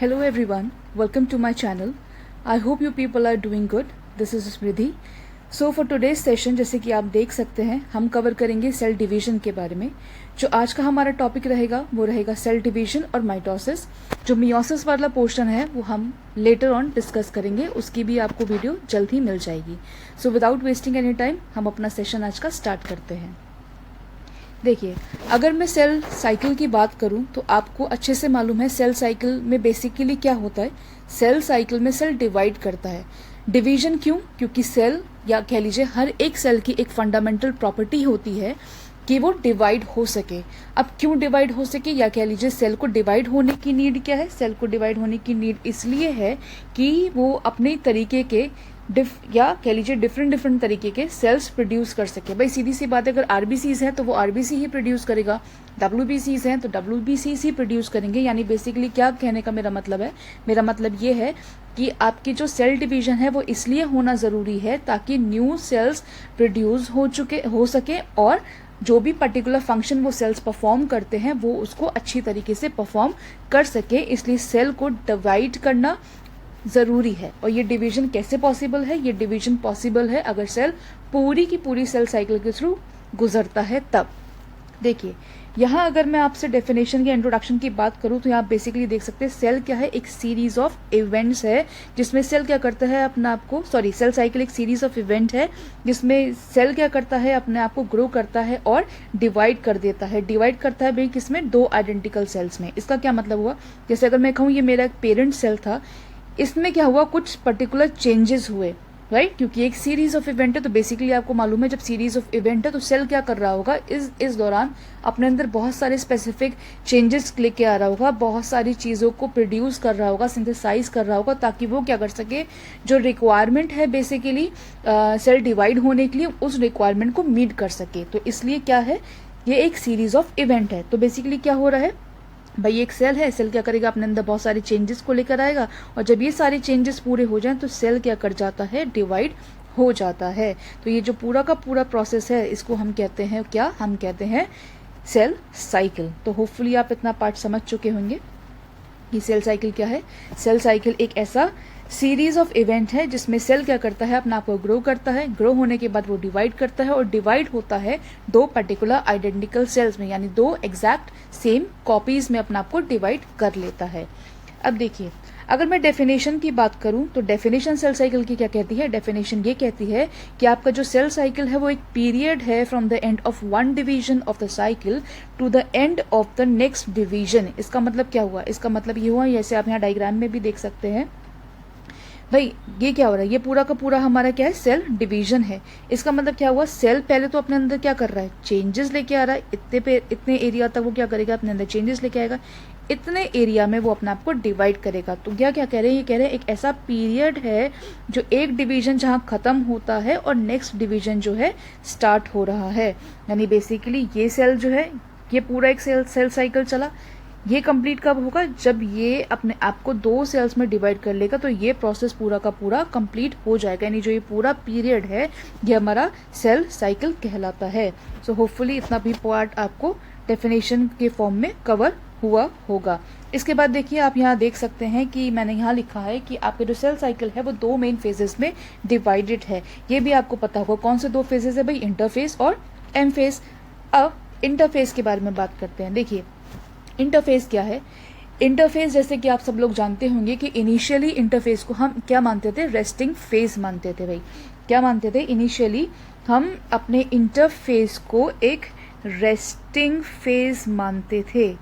Hello everyone, welcome to my channel. I hope you people are doing good. This is Smrithi. So for today's session, जैसे कि आप देख सकते हैं, हम कवर करेंगे सेल डिवीजन के बारे में। जो आज का हमारा टॉपिक रहेगा वो रहेगा सेल डिवीजन और माइटोसिस। जो मियोसिस वाला पोर्शन है वो हम लेटर ऑन डिस्कस करेंगे, उसकी भी आपको वीडियो जल्द ही मिल जाएगी। So without wasting any time हम अपना सेशन आज का स्टार्ट करते हैं। देखिए, अगर मैं सेल साइकिल की बात करूं तो आपको अच्छे से मालूम है सेल साइकिल में बेसिकली क्या होता है। सेल साइकिल में सेल डिवाइड करता है। डिवीजन क्यों? क्योंकि सेल या कह लीजिए हर एक सेल की एक फंडामेंटल प्रॉपर्टी होती है कि वो डिवाइड हो सके। अब क्यों डिवाइड हो सके, या कह लीजिए सेल को डिवाइड होने की नीड क्या है? सेल को डिवाइड होने की नीड इसलिए है कि वो अपने तरीके के या कह लीजिए डिफरेंट तरीके के सेल्स प्रोड्यूस कर सके। भाई सीधी सी बात है, अगर आरबीसीज है तो वो आरबीसी ही प्रोड्यूस करेगा, डब्ल्यूबीसीज हैं तो डब्ल्यूबीसीज ही प्रोड्यूस करेंगे। यानी बेसिकली क्या कहने का मेरा मतलब है, मेरा मतलब ये है कि आपकी जो सेल डिवीजन है वो इसलिए होना ज़रूरी है ताकि न्यू सेल्स प्रोड्यूस हो सके और जो भी पर्टिकुलर फंक्शन वो सेल्स परफॉर्म करते हैं वो उसको अच्छी तरीके से परफॉर्म कर सके। इसलिए सेल को डिवाइड करना ज़रूरी है। और ये डिवीजन कैसे पॉसिबल है? ये डिवीजन पॉसिबल है अगर सेल पूरी की पूरी सेल साइकिल के थ्रू गुजरता है तब। देखिए, यहाँ अगर मैं आपसे डेफिनेशन या इंट्रोडक्शन की बात करूँ तो यहाँ बेसिकली देख सकते हैं सेल क्या है, एक सीरीज ऑफ इवेंट्स है जिसमें सेल क्या करता है अपने आप को, सेल साइकिल एक सीरीज ऑफ इवेंट है जिसमें सेल क्या करता है, अपने आप को ग्रो करता है और डिवाइड कर देता है। डिवाइड करता है भाई किसमें? दो आइडेंटिकल सेल्स में। इसका क्या मतलब हुआ? जैसे अगर मैं कहूँ ये मेरा एक पेरेंट सेल था, इसमें क्या हुआ, कुछ पर्टिकुलर चेंजेस हुए, राइट? क्योंकि एक सीरीज ऑफ इवेंट है तो बेसिकली आपको मालूम है जब सीरीज ऑफ इवेंट है तो सेल क्या कर रहा होगा, इस दौरान अपने अंदर बहुत सारे स्पेसिफिक चेंजेस लेके आ रहा होगा, बहुत सारी चीज़ों को प्रोड्यूस कर रहा होगा, सिंथेसाइज कर रहा होगा ताकि वो क्या कर सके, जो रिक्वायरमेंट है बेसिकली सेल डिवाइड होने के लिए उस रिक्वायरमेंट को मीट कर सके। तो इसलिए क्या है, ये एक सीरीज ऑफ इवेंट है। तो बेसिकली क्या हो रहा है भाई, एक सेल है, सेल क्या करेगा, अपने अंदर बहुत सारे चेंजेस को लेकर आएगा और जब ये सारे चेंजेस पूरे हो जाएं तो सेल क्या कर जाता है, डिवाइड हो जाता है। तो ये जो पूरा का पूरा प्रोसेस है इसको हम कहते हैं क्या? हम कहते हैं सेल साइकिल। तो होपफुली आप इतना पार्ट समझ चुके होंगे कि सेल साइकिल क्या है। सेल साइकिल एक ऐसा सीरीज ऑफ इवेंट है जिसमें सेल क्या करता है, अपने आप को ग्रो करता है, ग्रो होने के बाद वो डिवाइड करता है और डिवाइड होता है दो पर्टिकुलर आइडेंटिकल सेल्स में, यानी दो एग्जैक्ट सेम कॉपीज में अपने आप को डिवाइड कर लेता है। अब देखिए, अगर मैं डेफिनेशन की बात करूं तो डेफिनेशन सेल साइकिल की क्या कहती है? डेफिनेशन ये कहती है कि आपका जो सेल साइकिल है वो एक पीरियड है from the end of one division of the cycle to the end of the next division. इसका मतलब क्या हुआ? इसका मतलब ये हुआ, जैसे आप यहाँ डायग्राम में भी देख सकते हैं भाई, ये क्या हो रहा है, ये पूरा का पूरा हमारा क्या है, सेल डिवीजन है। इसका मतलब क्या हुआ, सेल पहले तो अपने अंदर क्या कर रहा है, चेंजेस लेके आ रहा है। इतने एरिया तक वो क्या करेगा, अपने अंदर चेंजेस लेके आएगा, इतने एरिया में वो अपने आप को डिवाइड करेगा। तो क्या कह रहे हैं, ये कह रहे हैं एक ऐसा पीरियड है जो एक डिवीजन जहाँ खत्म होता है और नेक्स्ट डिवीजन जो है स्टार्ट हो रहा है। यानी बेसिकली ये सेल जो है, ये पूरा एक सेल साइकिल चला, ये कंप्लीट कब होगा, जब ये अपने आप को दो सेल्स में डिवाइड कर लेगा तो ये प्रोसेस पूरा का पूरा कंप्लीट हो जाएगा। यानी जो ये पूरा पीरियड है ये हमारा सेल साइकिल कहलाता है। सो होपफुली इतना भी पार्ट आपको डेफिनेशन के फॉर्म में कवर हुआ होगा। इसके बाद देखिए, आप यहाँ देख सकते हैं कि मैंने यहाँ लिखा है कि आपके जो सेल साइकिल है वो दो मेन फेजेस में डिवाइडेड है। ये भी आपको पता होगा कौन से दो फेजेस है भाई, इंटरफेस और एम फेज। अब इंटरफेस के बारे में बात करते हैं। देखिए, इंटरफेस क्या है? इंटरफेस जैसे कि आप सब लोग जानते होंगे कि इनिशियली इंटरफेस को हम क्या मानते थे, रेस्टिंग फेज मानते थे। भाई क्या मानते थे? इनिशियली हम अपने इंटरफेस को एक रेस्टिंग फेज मानते थे,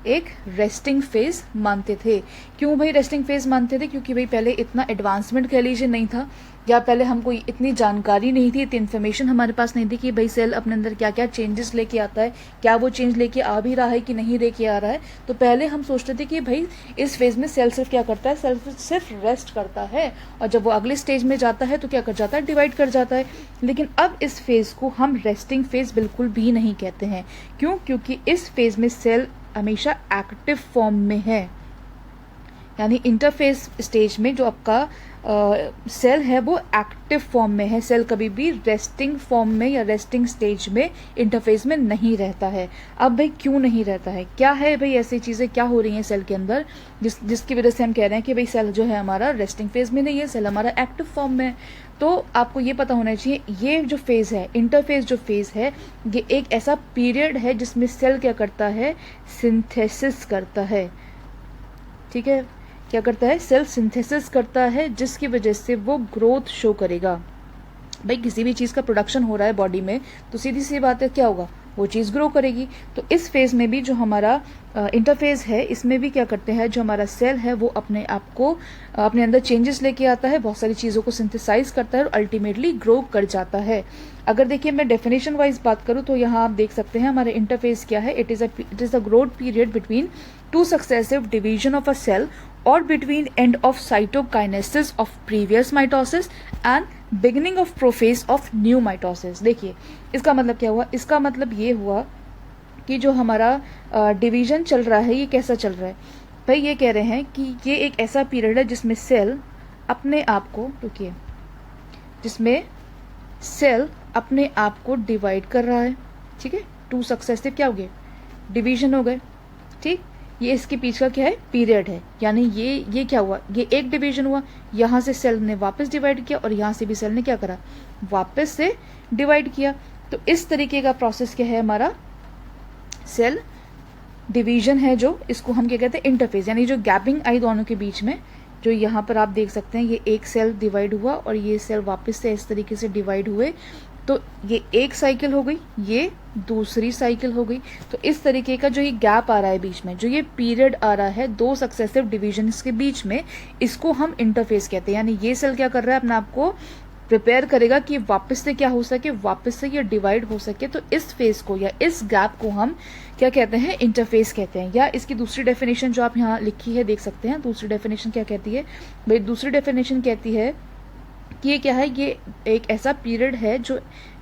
एक रेस्टिंग फेज मानते थे। क्यों भाई रेस्टिंग फेज मानते थे? क्योंकि भाई पहले इतना एडवांसमेंट कह लीजिए नहीं था, या पहले हमको इतनी जानकारी नहीं थी, इतनी इन्फॉर्मेशन हमारे पास नहीं थी कि भाई सेल अपने अंदर क्या क्या चेंजेस लेके आता है, क्या वो चेंज लेके आ भी रहा है कि नहीं लेके आ रहा है। तो पहले हम सोचते थे कि भाई इस फेज में सेल सिर्फ क्या करता है, सेल सिर्फ रेस्ट करता है और जब वो अगले स्टेज में जाता है तो क्या कर जाता है, डिवाइड कर जाता है। लेकिन अब इस फेज को हम रेस्टिंग फेज बिल्कुल भी नहीं कहते हैं। क्यों? क्योंकि इस फेज में सेल हमेशा एक्टिव फॉर्म में है। यानी इंटरफेस स्टेज में जो आपका सेल है वो एक्टिव फॉर्म में है। सेल कभी भी रेस्टिंग फॉर्म में या रेस्टिंग स्टेज में इंटरफेस में नहीं रहता है। अब भाई क्यों नहीं रहता है, क्या है भाई ऐसी चीज़ें क्या हो रही हैं सेल के अंदर जिसकी वजह से हम कह रहे हैं कि भाई सेल जो है हमारा रेस्टिंग फेज में नहीं है, सेल हमारा एक्टिव फॉर्म में है। तो आपको ये पता होना चाहिए ये जो फेज है, इंटरफेस जो फेज है, ये एक ऐसा पीरियड है जिसमें सेल क्या करता है, सिंथेसिस करता है। ठीक है, क्या करता है, सेल सिंथेसिस करता है, जिसकी वजह से वो ग्रोथ शो करेगा। भाई किसी भी चीज़ का प्रोडक्शन हो रहा है बॉडी में तो सीधी सी बात है क्या होगा, वो चीज़ ग्रो करेगी। तो इस फेज में भी जो हमारा इंटरफेज है इसमें भी क्या करते हैं, जो हमारा सेल है वो अपने आप को अपने अंदर चेंजेस लेके आता है, बहुत सारी चीज़ों को सिंथेसाइज करता है और अल्टीमेटली ग्रो कर जाता है। अगर देखिए मैं डेफिनेशन वाइज बात करूँ तो यहाँ आप देख सकते हैं हमारा इंटरफेज क्या है, it is a growth period between two successive division of a cell or between end of cytokinesis of previous mitosis and beginning of prophase of new mitosis। देखिए इसका मतलब क्या हुआ, इसका मतलब ये हुआ कि जो हमारा डिवीजन चल रहा है ये कैसा चल रहा है। भाई ये कह रहे हैं कि ये एक ऐसा पीरियड है जिसमें सेल अपने आप को, रुकिए, जिसमें सेल अपने आप को डिवाइड कर रहा है। ठीक है, टू सक्सेसिव क्या हो गए, डिवीजन हो गए। ठीक, ये इसके पीछे का क्या है, पीरियड है। यानी ये क्या हुआ, ये एक डिवीजन हुआ, यहाँ से सेल ने वापस डिवाइड किया और यहाँ से भी सेल ने क्या करा, वापस से डिवाइड किया। तो इस तरीके का प्रोसेस क्या है, हमारा सेल डिवीजन है, जो इसको हम क्या कहते हैं, इंटरफेस। यानी जो गैपिंग आई दोनों के बीच में, जो यहाँ पर आप देख सकते हैं ये एक सेल डिवाइड हुआ और ये सेल वापस से इस तरीके से डिवाइड हुए, तो ये एक साइकिल हो गई, ये दूसरी साइकिल हो गई। तो इस तरीके का जो ये गैप आ रहा है बीच में, जो ये पीरियड आ रहा है दो सक्सेसिव डिविजन्स के बीच में, इसको हम इंटरफेस कहते हैं। यानी ये सेल क्या कर रहा है, अपने आप को प्रिपेयर करेगा कि वापस से क्या हो सके, वापस से ये डिवाइड हो सके। तो इस फेज को या इस गैप को हम क्या कहते हैं, इंटरफेस कहते हैं। या इसकी दूसरी डेफिनेशन जो आप यहाँ लिखी है देख सकते हैं, दूसरी डेफिनेशन क्या कहती है भाई, दूसरी डेफिनेशन कहती है कि ये क्या है, ये एक ऐसा पीरियड है जो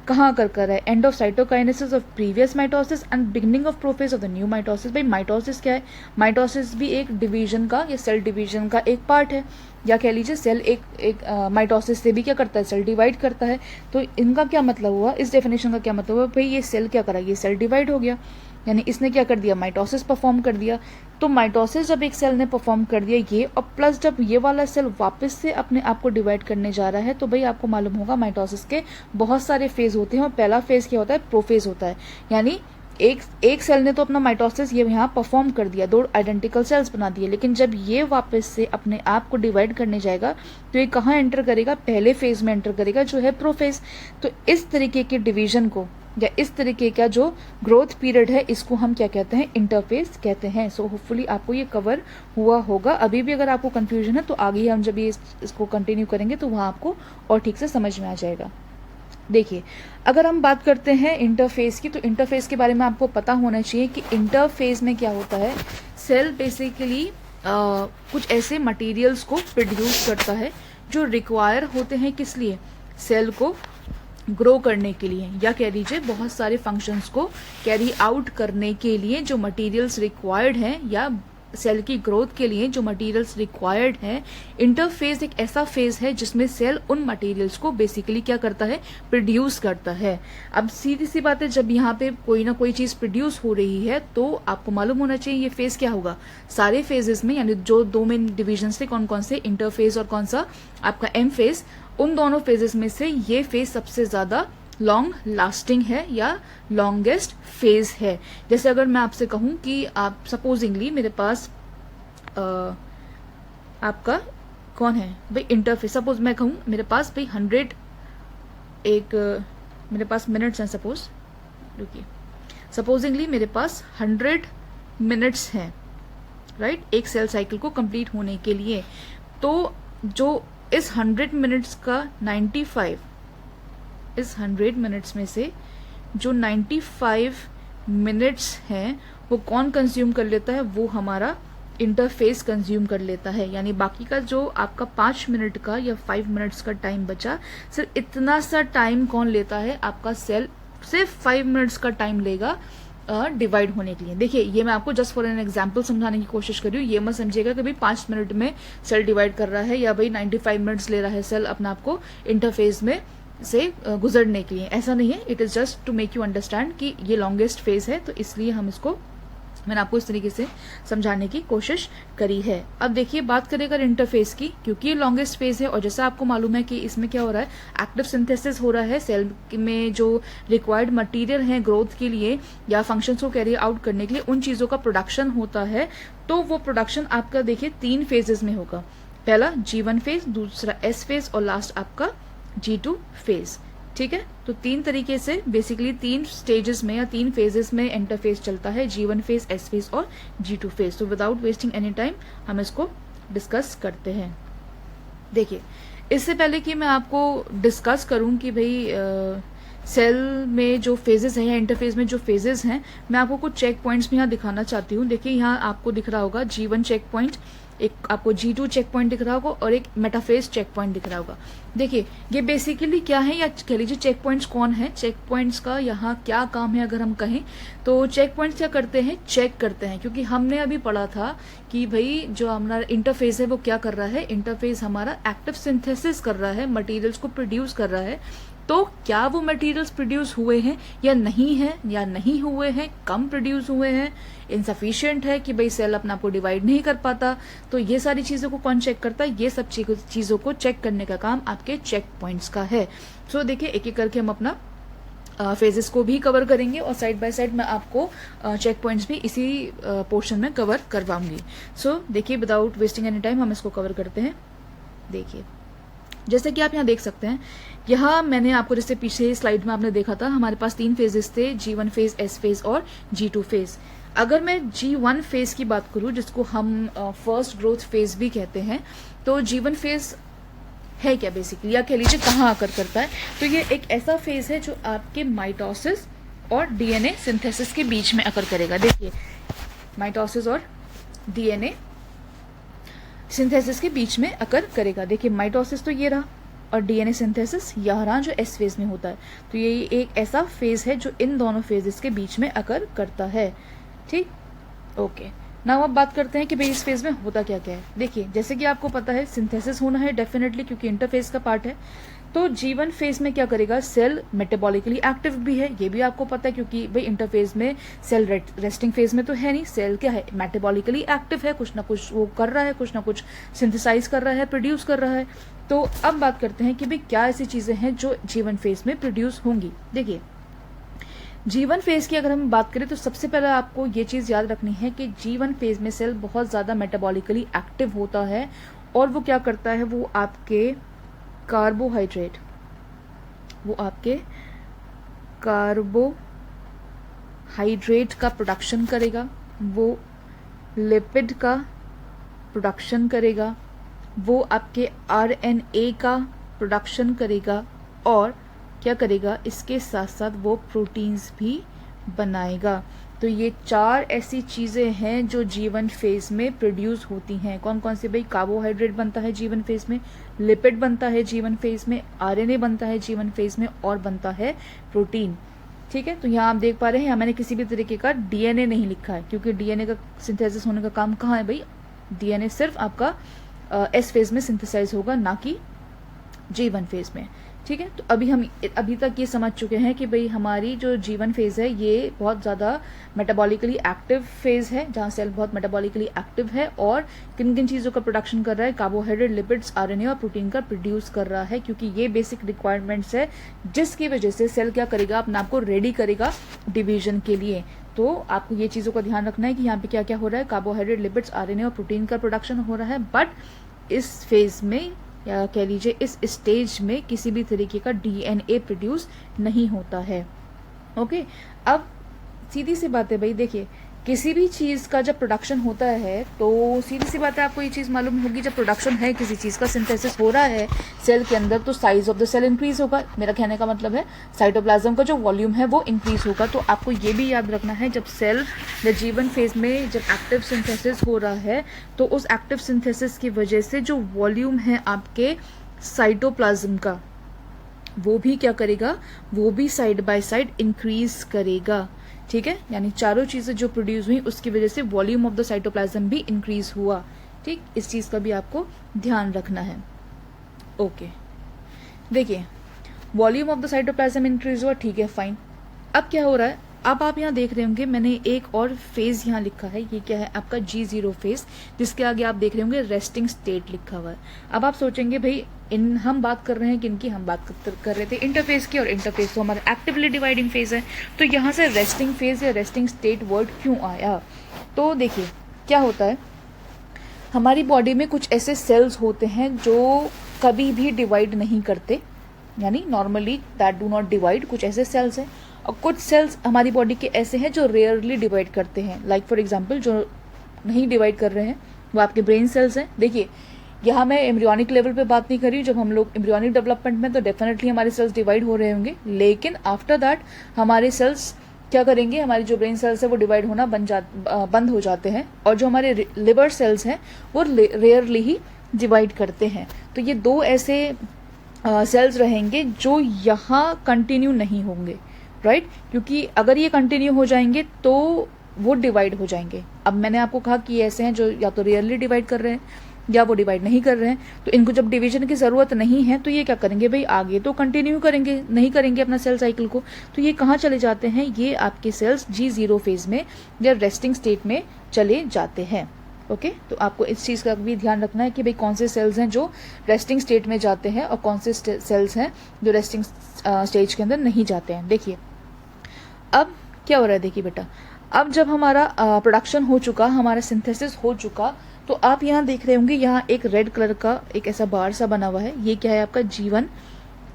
कहाँ कर है, end of cytokinesis of previous mitosis and beginning of prophase of the new mitosis. भाई माइटोसिस क्या है, माइटोसिस भी एक डिवीजन का या सेल डिवीजन का एक पार्ट है, या कह लीजिए सेल एक माइटोसिस से भी क्या करता है, सेल डिवाइड करता है। तो इनका क्या मतलब हुआ, इस डेफिनेशन का क्या मतलब हुआ, भाई ये सेल क्या करा, ये सेल डिवाइड हो गया, यानी इसने क्या कर दिया, माइटोसिस परफॉर्म कर दिया। तो माइटोसिस जब एक सेल ने परफॉर्म कर दिया ये, और प्लस जब ये वाला सेल वापस से अपने आप को डिवाइड करने जा रहा है, तो भाई आपको मालूम होगा माइटोसिस के बहुत सारे फेज होते हैं और पहला फेज क्या होता है, प्रोफेज होता है। यानी एक सेल ने तो अपना माइटोसिस ये यहाँ परफॉर्म कर दिया, दो आइडेंटिकल सेल्स बना दिए, लेकिन जब ये वापस से अपने आप को डिवाइड करने जाएगा तो ये कहाँ एंटर करेगा, पहले फेज में एंटर करेगा जो है प्रोफेज। तो इस तरीके के डिवीजन को या इस तरीके का जो ग्रोथ पीरियड है इसको हम क्या कहते हैं, इंटरफेस कहते हैं। सो होपफुली आपको ये कवर हुआ होगा। अभी भी अगर आपको कंफ्यूजन है तो आगे हम जब ये इसको कंटिन्यू करेंगे तो वहाँ आपको और ठीक से समझ में आ जाएगा। देखिए अगर हम बात करते हैं इंटरफेस की, तो इंटरफेस के बारे में आपको पता होना चाहिए कि इंटरफेस में क्या होता है, सेल बेसिकली कुछ ऐसे मटेरियल्स को प्रोड्यूस करता है जो रिक्वायर होते हैं, किस लिए, सेल को ग्रो करने के लिए, या कह लीजिए बहुत सारे फंक्शंस को कैरी आउट करने के लिए जो मटेरियल्स रिक्वायर्ड हैं, या सेल की ग्रोथ के लिए जो मटेरियल्स रिक्वायर्ड हैं। इंटरफेज एक ऐसा फेज है जिसमें सेल उन मटेरियल्स को बेसिकली क्या करता है, प्रोड्यूस करता है। अब सीधी सी बात है, जब यहाँ पे कोई ना कोई चीज प्रोड्यूस हो रही है तो आपको मालूम होना चाहिए ये फेज क्या होगा। सारे फेजेस में, यानी जो दो मेन डिविजन थे कौन कौन से, इंटरफेज और कौन सा आपका एम फेज, उन दोनों फेजेस में से ये फेज सबसे ज्यादा लॉन्ग लास्टिंग है या लॉन्गेस्ट फेज है। जैसे अगर मैं आपसे कहूं कि आप सपोजिंगली मेरे पास आपका कौन है भाई इंटरफेस, सपोज मैं कहूं मेरे पास भाई 100 मेरे पास मिनट्स हैं, सपोज, रुकिए, सपोजिंगली मेरे पास 100 मिनट्स हैं, राइट, एक सेल साइकिल को कंप्लीट होने के लिए। तो जो इस 100 मिनट्स का 95, इस 100 मिनट्स में से जो 95 मिनट्स हैं वो कौन कंज्यूम कर लेता है, वो हमारा इंटरफेस कंज्यूम कर लेता है। यानी बाकी का जो आपका 5 मिनट का या 5 मिनट्स का टाइम बचा, सिर्फ इतना सा टाइम कौन लेता है, आपका सेल सिर्फ 5 मिनट्स का टाइम लेगा डिवाइड होने के लिए। देखिए ये मैं आपको जस्ट फॉर एन एग्जांपल समझाने की कोशिश कर रही हूँ। ये मत समझिएगा कि भाई 5 मिनट में सेल डिवाइड कर रहा है या भाई 95 मिनट्स ले रहा है सेल अपना आपको इंटरफेस में से गुजरने के लिए, ऐसा नहीं है। It is just to make you understand कि ये लॉन्गेस्ट फेज है, तो इसलिए हम इसको मैंने आपको इस तरीके से समझाने की कोशिश करी है। अब देखिए बात करें अगर इंटरफेस की, क्योंकि ये लॉन्गेस्ट फेज है और जैसा आपको मालूम है कि इसमें क्या हो रहा है, एक्टिव सिंथेसिस हो रहा है। सेल में जो रिक्वायर्ड मटेरियल है ग्रोथ के लिए या फंक्शंस को कैरी आउट करने के लिए, उन चीज़ों का प्रोडक्शन होता है। तो वो प्रोडक्शन आपका देखिए 3 फेजेस में होगा। पहला G1 फेज, दूसरा S फेज और लास्ट आपका G2 फेज। ठीक है, तो 3 तरीके से बेसिकली 3 स्टेजेस में या 3 फेजेस में इंटरफेस चलता है, G1 फेज, S फेज और G2 फेज। तो विदाउट वेस्टिंग एनी टाइम हम इसको डिस्कस करते हैं। देखिए इससे पहले कि मैं आपको डिस्कस करूं कि भाई सेल में जो फेजेस हैं या इंटरफेस में जो फेजेस हैं, मैं आपको कुछ चेक पॉइंट्स भी यहाँ दिखाना चाहती हूँ। देखिए यहाँ आपको दिख रहा होगा G1 चेक पॉइंट, एक आपको G2 चेक पॉइंट दिख रहा होगा और एक मेटाफेज चेक पॉइंट दिख रहा होगा। देखिए ये बेसिकली क्या है, या कह लीजिए चेक पॉइंट्स कौन है, चेक पॉइंट्स का यहाँ क्या काम है अगर हम कहें तो चेक पॉइंट्स क्या करते हैं, चेक करते हैं। क्योंकि हमने अभी पढ़ा था कि भाई जो हमारा इंटरफेस है वो क्या कर रहा है, इंटरफेस हमारा एक्टिव सिंथेसिस कर रहा है, मटीरियल्स को प्रोड्यूस कर रहा है। तो क्या वो मटेरियल्स प्रोड्यूस हुए हैं या नहीं है, या नहीं हुए हैं, कम प्रोड्यूस हुए हैं, इनसफिशिएंट है कि भाई सेल अपना आपको डिवाइड नहीं कर पाता, तो ये सारी चीज़ों को कौन चेक करता है, ये सब चीज़ों को चेक करने का काम आपके चेक पॉइंट्स का है। सो देखिए एक एक करके हम अपना फेजेस को भी कवर करेंगे और साइड बाय साइड मैं आपको चेक पॉइंट्स भी इसी पोर्शन में कवर करवाऊंगी। सो देखिए विदाउट वेस्टिंग एनी टाइम हम इसको कवर करते हैं। देखिए जैसे कि आप यहाँ देख सकते हैं, यहाँ मैंने आपको जैसे पीछे स्लाइड में आपने देखा था हमारे पास 3 फेजेस थे, G1 फेज, S फेज और G2 फेज। अगर मैं G1 फेज की बात करूँ जिसको हम फर्स्ट ग्रोथ फेज भी कहते हैं, तो G1 फेज है क्या बेसिकली, या कह लीजिए कहाँ आकर करता है, तो ये एक ऐसा फेज है जो आपके माइटोसिस और DNA सिंथेसिस के बीच में अकर करेगा। देखिए माइटोसिस और DNA सिंथेसिस के बीच में अकर करेगा। देखिए माइटोसिस तो ये रहा और DNA सिंथेसिस यह रहा जो S फेज में होता है। तो ये एक ऐसा फेज है जो इन दोनों फेजेस के बीच में अकर करता है। ठीक, ओके। नाउ अब बात करते हैं कि भाई इस फेज में होता क्या क्या है। देखिए जैसे कि आपको पता है सिंथेसिस होना है डेफिनेटली, क्योंकि इंटरफेस का पार्ट है। तो G1 फेज में क्या करेगा, सेल मेटाबॉलिकली एक्टिव भी है, ये भी आपको पता है, क्योंकि भाई इंटरफेज में सेल रेस्टिंग फेज में तो है नहीं, सेल क्या है, मेटाबॉलिकली एक्टिव है, कुछ ना कुछ वो कर रहा है, कुछ ना कुछ सिंथेसाइज कर रहा है, प्रोड्यूस कर रहा है। तो अब बात करते हैं कि भाई क्या ऐसी चीजें हैं जो G1 फेज में प्रोड्यूस होंगी। देखिए G1 फेज की अगर हम बात करें तो सबसे पहले आपको ये चीज याद रखनी है कि G1 फेज में सेल बहुत ज्यादा मेटाबॉलिकली एक्टिव होता है और वो क्या करता है, वो आपके कार्बोहाइड्रेट का प्रोडक्शन करेगा, वो लिपिड का प्रोडक्शन करेगा, वो आपके RNA का प्रोडक्शन करेगा और क्या करेगा, इसके साथ साथ वो प्रोटीन्स भी बनाएगा। तो ये 4 ऐसी चीज़ें हैं जो G1 फेज में प्रोड्यूस होती हैं। कौन कौन से भाई, कार्बोहाइड्रेट बनता है G1 फेज में, लिपिड बनता है G1 फेज में, RNA बनता है G1 फेज में और बनता है प्रोटीन। ठीक है, तो यहाँ आप देख पा रहे हैं यहाँ मैंने किसी भी तरीके का DNA नहीं लिखा है, क्योंकि DNA का सिंथेसिस होने का काम कहाँ है भाई, DNA सिर्फ आपका S फेज में सिंथेसाइज होगा, ना कि G1 फेज में। ठीक है, तो अभी तक ये समझ चुके हैं कि भाई हमारी जो G1 फेज है ये बहुत ज़्यादा मेटाबॉलिकली एक्टिव फेज है, जहाँ सेल बहुत मेटाबॉलिकली एक्टिव है और किन किन चीज़ों का प्रोडक्शन कर रहा है, कार्बोहाइड्रेट, लिपिड्स, RNA और प्रोटीन का प्रोड्यूस कर रहा है, क्योंकि ये बेसिक रिक्वायरमेंट्स है जिसकी वजह से सेल क्या करेगा, अपने आप को रेडी करेगा डिवीजन के लिए। तो आपको ये चीज़ों का ध्यान रखना है कि यहाँ पे क्या क्या हो रहा है, कार्बोहाइड्रेट, लिपिड्स, RNA और प्रोटीन का प्रोडक्शन हो रहा है, बट इस फेज में या कह लीजिए इस स्टेज में किसी भी तरीके का DNA प्रोड्यूस नहीं होता है। ओके, अब सीधी सी बात है भाई, देखिए किसी भी चीज़ का जब प्रोडक्शन होता है तो सीधी सी बात है, आपको ये चीज़ मालूम होगी, जब प्रोडक्शन है किसी चीज़ का, सिंथेसिस हो रहा है सेल के अंदर, तो size of the cell increase होगा। मेरा कहने का मतलब है साइटोप्लाज्म का जो वॉल्यूम है वो इंक्रीज होगा। तो आपको ये भी याद रखना है, जब सेल या G1 फेज में जब एक्टिव सिंथेसिस हो रहा है तो उस एक्टिव सिंथेसिस की वजह से जो वॉल्यूम है आपके साइटोप्लाज्म का, वो भी क्या करेगा, वो भी साइड बाय साइड इंक्रीज करेगा। ठीक है, यानी चारों चीज़ें जो प्रोड्यूस हुई उसकी वजह से वॉल्यूम ऑफ द साइटोप्लाज्म भी इंक्रीज हुआ। ठीक, इस चीज़ का भी आपको ध्यान रखना है। ओके, देखिए volume of the cytoplasm increase हुआ, ठीक है, फाइन। अब क्या हो रहा है, अब आप यहाँ देख रहे होंगे मैंने एक और फेज यहाँ लिखा है, ये क्या है आपका G0 फेज, जिसके आगे आप देख रहे होंगे रेस्टिंग स्टेट लिखा हुआ है। अब आप सोचेंगे भाई हम बात कर रहे हैं किनकी, हम बात कर रहे थे इंटरफेस की, और इंटरफेस तो हमारा एक्टिवली डिवाइडिंग फेज है, तो यहाँ से रेस्टिंग फेज या रेस्टिंग स्टेट वर्ड क्यों आया? तो देखिए क्या होता है, हमारी बॉडी में कुछ ऐसे सेल्स होते हैं जो कभी भी डिवाइड नहीं करते, यानी normally that do not divide, कुछ ऐसे सेल्स हैं। और कुछ सेल्स हमारी बॉडी के ऐसे हैं जो रेयरली डिवाइड करते हैं, लाइक फॉर एग्जांपल जो नहीं डिवाइड कर रहे हैं वो आपके ब्रेन सेल्स हैं। देखिए यहाँ मैं एम्ब्रियोनिक लेवल पे बात नहीं कर रही हूँ, जब हम लोग एम्ब्रियोनिक डेवलपमेंट में तो डेफिनेटली हमारे सेल्स डिवाइड हो रहे होंगे, लेकिन आफ्टर दैट हमारे सेल्स क्या करेंगे, हमारी जो ब्रेन सेल्स है वो डिवाइड होना बंद हो जाते हैं, और जो हमारे लिवर सेल्स हैं वो रेयरली ही डिवाइड करते हैं। तो ये दो ऐसे सेल्स रहेंगे जो यहाँ कंटिन्यू नहीं होंगे, राइट, क्योंकि अगर ये कंटिन्यू हो जाएंगे तो वो डिवाइड हो जाएंगे। अब मैंने आपको कहा कि ऐसे हैं जो या तो रेयरली डिवाइड कर रहे हैं या वो डिवाइड नहीं कर रहे हैं, तो इनको जब डिवीजन की ज़रूरत नहीं है तो ये क्या करेंगे भाई, आगे तो कंटिन्यू करेंगे, नहीं करेंगे अपना सेल साइकिल को, तो ये कहाँ चले जाते हैं, ये आपके सेल्स G0 फेज में या रेस्टिंग स्टेट में चले जाते हैं। ओके, तो आपको इस चीज़ का भी ध्यान रखना है कि भाई कौन से सेल्स हैं जो रेस्टिंग स्टेट में जाते हैं और कौन से सेल्स हैं जो रेस्टिंग स्टेज के अंदर नहीं जाते हैं। देखिए अब क्या हो रहा है, देखिए बेटा, अब जब हमारा प्रोडक्शन हो चुका, हमारा सिंथेसिस हो चुका, तो आप यहाँ देख रहे होंगे यहाँ एक रेड कलर का एक ऐसा बार सा बना हुआ है, ये क्या है आपका G1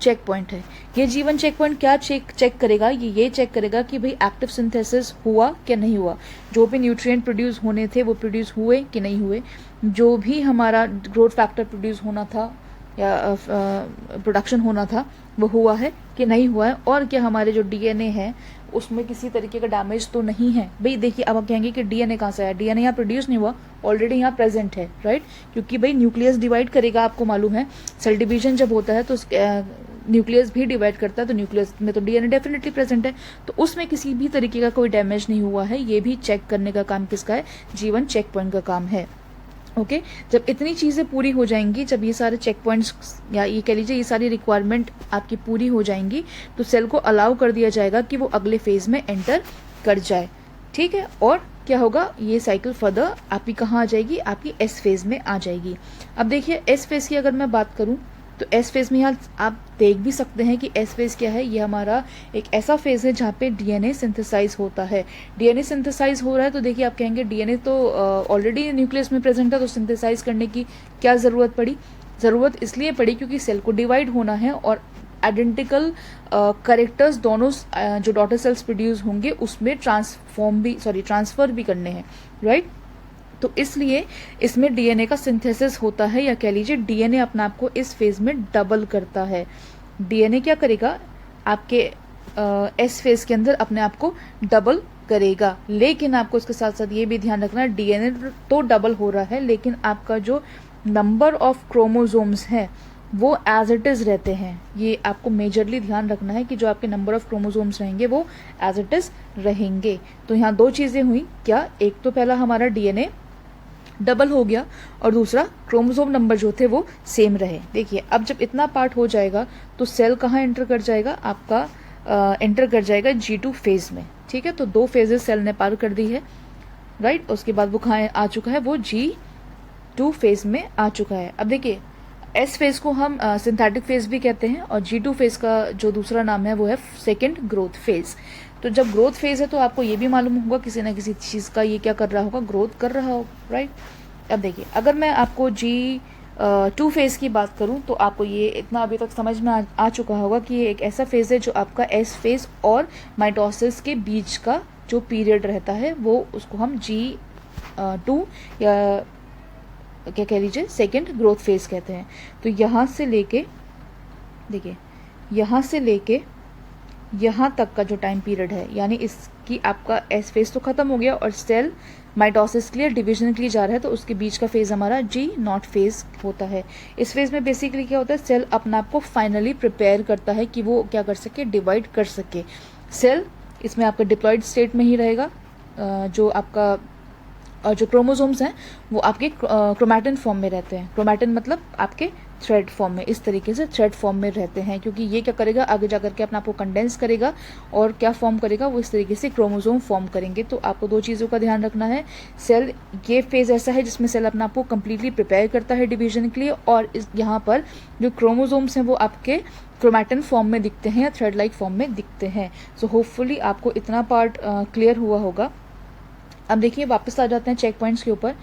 चेक पॉइंट है। ये G1 चेक पॉइंट क्या चेक करेगा, ये चेक करेगा कि भाई एक्टिव सिंथेसिस हुआ क्या नहीं हुआ, जो भी न्यूट्रिएंट प्रोड्यूस होने थे वो प्रोड्यूस हुए कि नहीं हुए, जो भी हमारा ग्रोथ फैक्टर प्रोड्यूस होना था या प्रोडक्शन होना था वो हुआ है कि नहीं हुआ है, और क्या हमारे जो DNA है उसमें किसी तरीके का डैमेज तो नहीं है। भाई देखिए अब आप कहेंगे कि DNA कहाँ से आया, DNA यहाँ प्रोड्यूस नहीं हुआ, ऑलरेडी यहाँ प्रेजेंट है, राइट, क्योंकि भाई न्यूक्लियस डिवाइड करेगा, आपको मालूम है सेल डिवीजन जब होता है तो न्यूक्लियस भी डिवाइड करता है, तो न्यूक्लियस में तो DNA डेफिनेटली प्रेजेंट है, तो उसमें किसी भी तरीके का कोई डैमेज नहीं हुआ है। ये भी चेक करने का काम किसका है, G1 चेक पॉइंट का काम है। ओके, जब इतनी चीज़ें पूरी हो जाएंगी, जब ये सारे चेक पॉइंट्स या ये कह लीजिए ये सारी रिक्वायरमेंट आपकी पूरी हो जाएंगी, तो सेल को अलाउ कर दिया जाएगा कि वो अगले फेज में एंटर कर जाए। ठीक है, और क्या होगा, ये साइकिल फर्दर आपकी कहाँ आ जाएगी, आपकी एस फेज में आ जाएगी। अब देखिए एस फेज की अगर मैं बात करूँ तो एस फेज में यहाँ आप देख भी सकते हैं कि एस फेज क्या है, ये हमारा एक ऐसा फेज है जहाँ पे DNA सिंथेसाइज होता है। DNA सिंथेसाइज हो रहा है तो देखिए आप कहेंगे DNA तो ऑलरेडी न्यूक्लियस में प्रेजेंट है, तो सिंथेसाइज करने की क्या ज़रूरत पड़ी? ज़रूरत इसलिए पड़ी क्योंकि सेल को डिवाइड होना है और आइडेंटिकल करेक्टर्स दोनों जो डॉटर सेल्स प्रोड्यूस होंगे उसमें ट्रांसफर भी करने हैं, राइट। तो इसलिए इसमें DNA का सिंथेसिस होता है, या कह लीजिए DNA अपने आप को इस फेज में डबल करता है। DNA क्या करेगा, आपके एस फेज के अंदर अपने आप को डबल करेगा, लेकिन आपको इसके साथ साथ ये भी ध्यान रखना है DNA तो डबल हो रहा है लेकिन आपका जो नंबर ऑफ क्रोमोसोम्स है वो एज इट इज़ रहते हैं। ये आपको मेजरली ध्यान रखना है कि जो आपके नंबर ऑफ क्रोमोसोम्स रहेंगे वो एज इट इज़ रहेंगे। तो यहाँ दो चीज़ें हुई क्या, एक तो पहला हमारा DNA डबल हो गया और दूसरा क्रोमोसोम नंबर जो थे वो सेम रहे। देखिए अब जब इतना पार्ट हो जाएगा तो सेल कहाँ एंटर कर जाएगा, आपका एंटर कर जाएगा G2 फेज में। ठीक है, तो दो फेजेस सेल ने पार कर दी है, राइट। उसके बाद वो कहाँ आ चुका है, वो G2 फेज में आ चुका है। अब देखिए एस फेज को हम सिंथेटिक फेज भी कहते हैं और G2 फेज का जो दूसरा नाम है वो है सेकेंड ग्रोथ फेज। तो जब ग्रोथ फेज है तो आपको ये भी मालूम होगा किसी ना किसी चीज़ का ये क्या कर रहा होगा, ग्रोथ कर रहा होगा, राइट। अब देखिए अगर मैं आपको G2 फेज की बात करूं तो आपको ये इतना अभी तक समझ में आ चुका होगा कि ये एक ऐसा फेज है जो आपका एस फेज और माइटोसिस के बीच का जो पीरियड रहता है वो उसको हम G2 या क्या कह लीजिए सेकेंड ग्रोथ फेज कहते हैं। तो यहाँ से लेके देखिए यहाँ से लेके यहाँ तक का जो टाइम पीरियड है, यानी इसकी आपका एस फेज तो खत्म हो गया और सेल माइटोसिस के लिए डिवीजन के लिए जा रहा है, तो उसके बीच का फेज हमारा G0 फेज होता है। इस फेज में बेसिकली क्या होता है, सेल अपने आप को फाइनली प्रिपेयर करता है कि वो क्या कर सके, डिवाइड कर सके। सेल इसमें आपका डिप्लॉयड स्टेट में ही रहेगा। जो आपका जो क्रोमोसोम्स हैं वो आपके क्रोमैटिन फॉर्म में रहते हैं। क्रोमैटिन मतलब आपके थ्रेड फॉर्म में, इस तरीके से थ्रेड फॉर्म में रहते हैं, क्योंकि ये क्या करेगा आगे जाकर के अपना आपको कंडेंस करेगा और क्या फॉर्म करेगा, वो इस तरीके से क्रोमोसोम फॉर्म करेंगे। तो आपको दो चीज़ों का ध्यान रखना है। सेल, ये फेज ऐसा है जिसमें सेल अपना आपको कंप्लीटली प्रिपेयर करता है डिवीजन के लिए, और इस यहाँ पर जो क्रोमोसोम्स हैं वो आपके क्रोमैटिन फॉर्म में दिखते हैं या थ्रेड लाइक फॉर्म में दिखते हैं। सो होपफुली आपको इतना पार्ट क्लियर हुआ होगा। अब देखिए वापस आ जाते हैं चेक पॉइंट्स के ऊपर।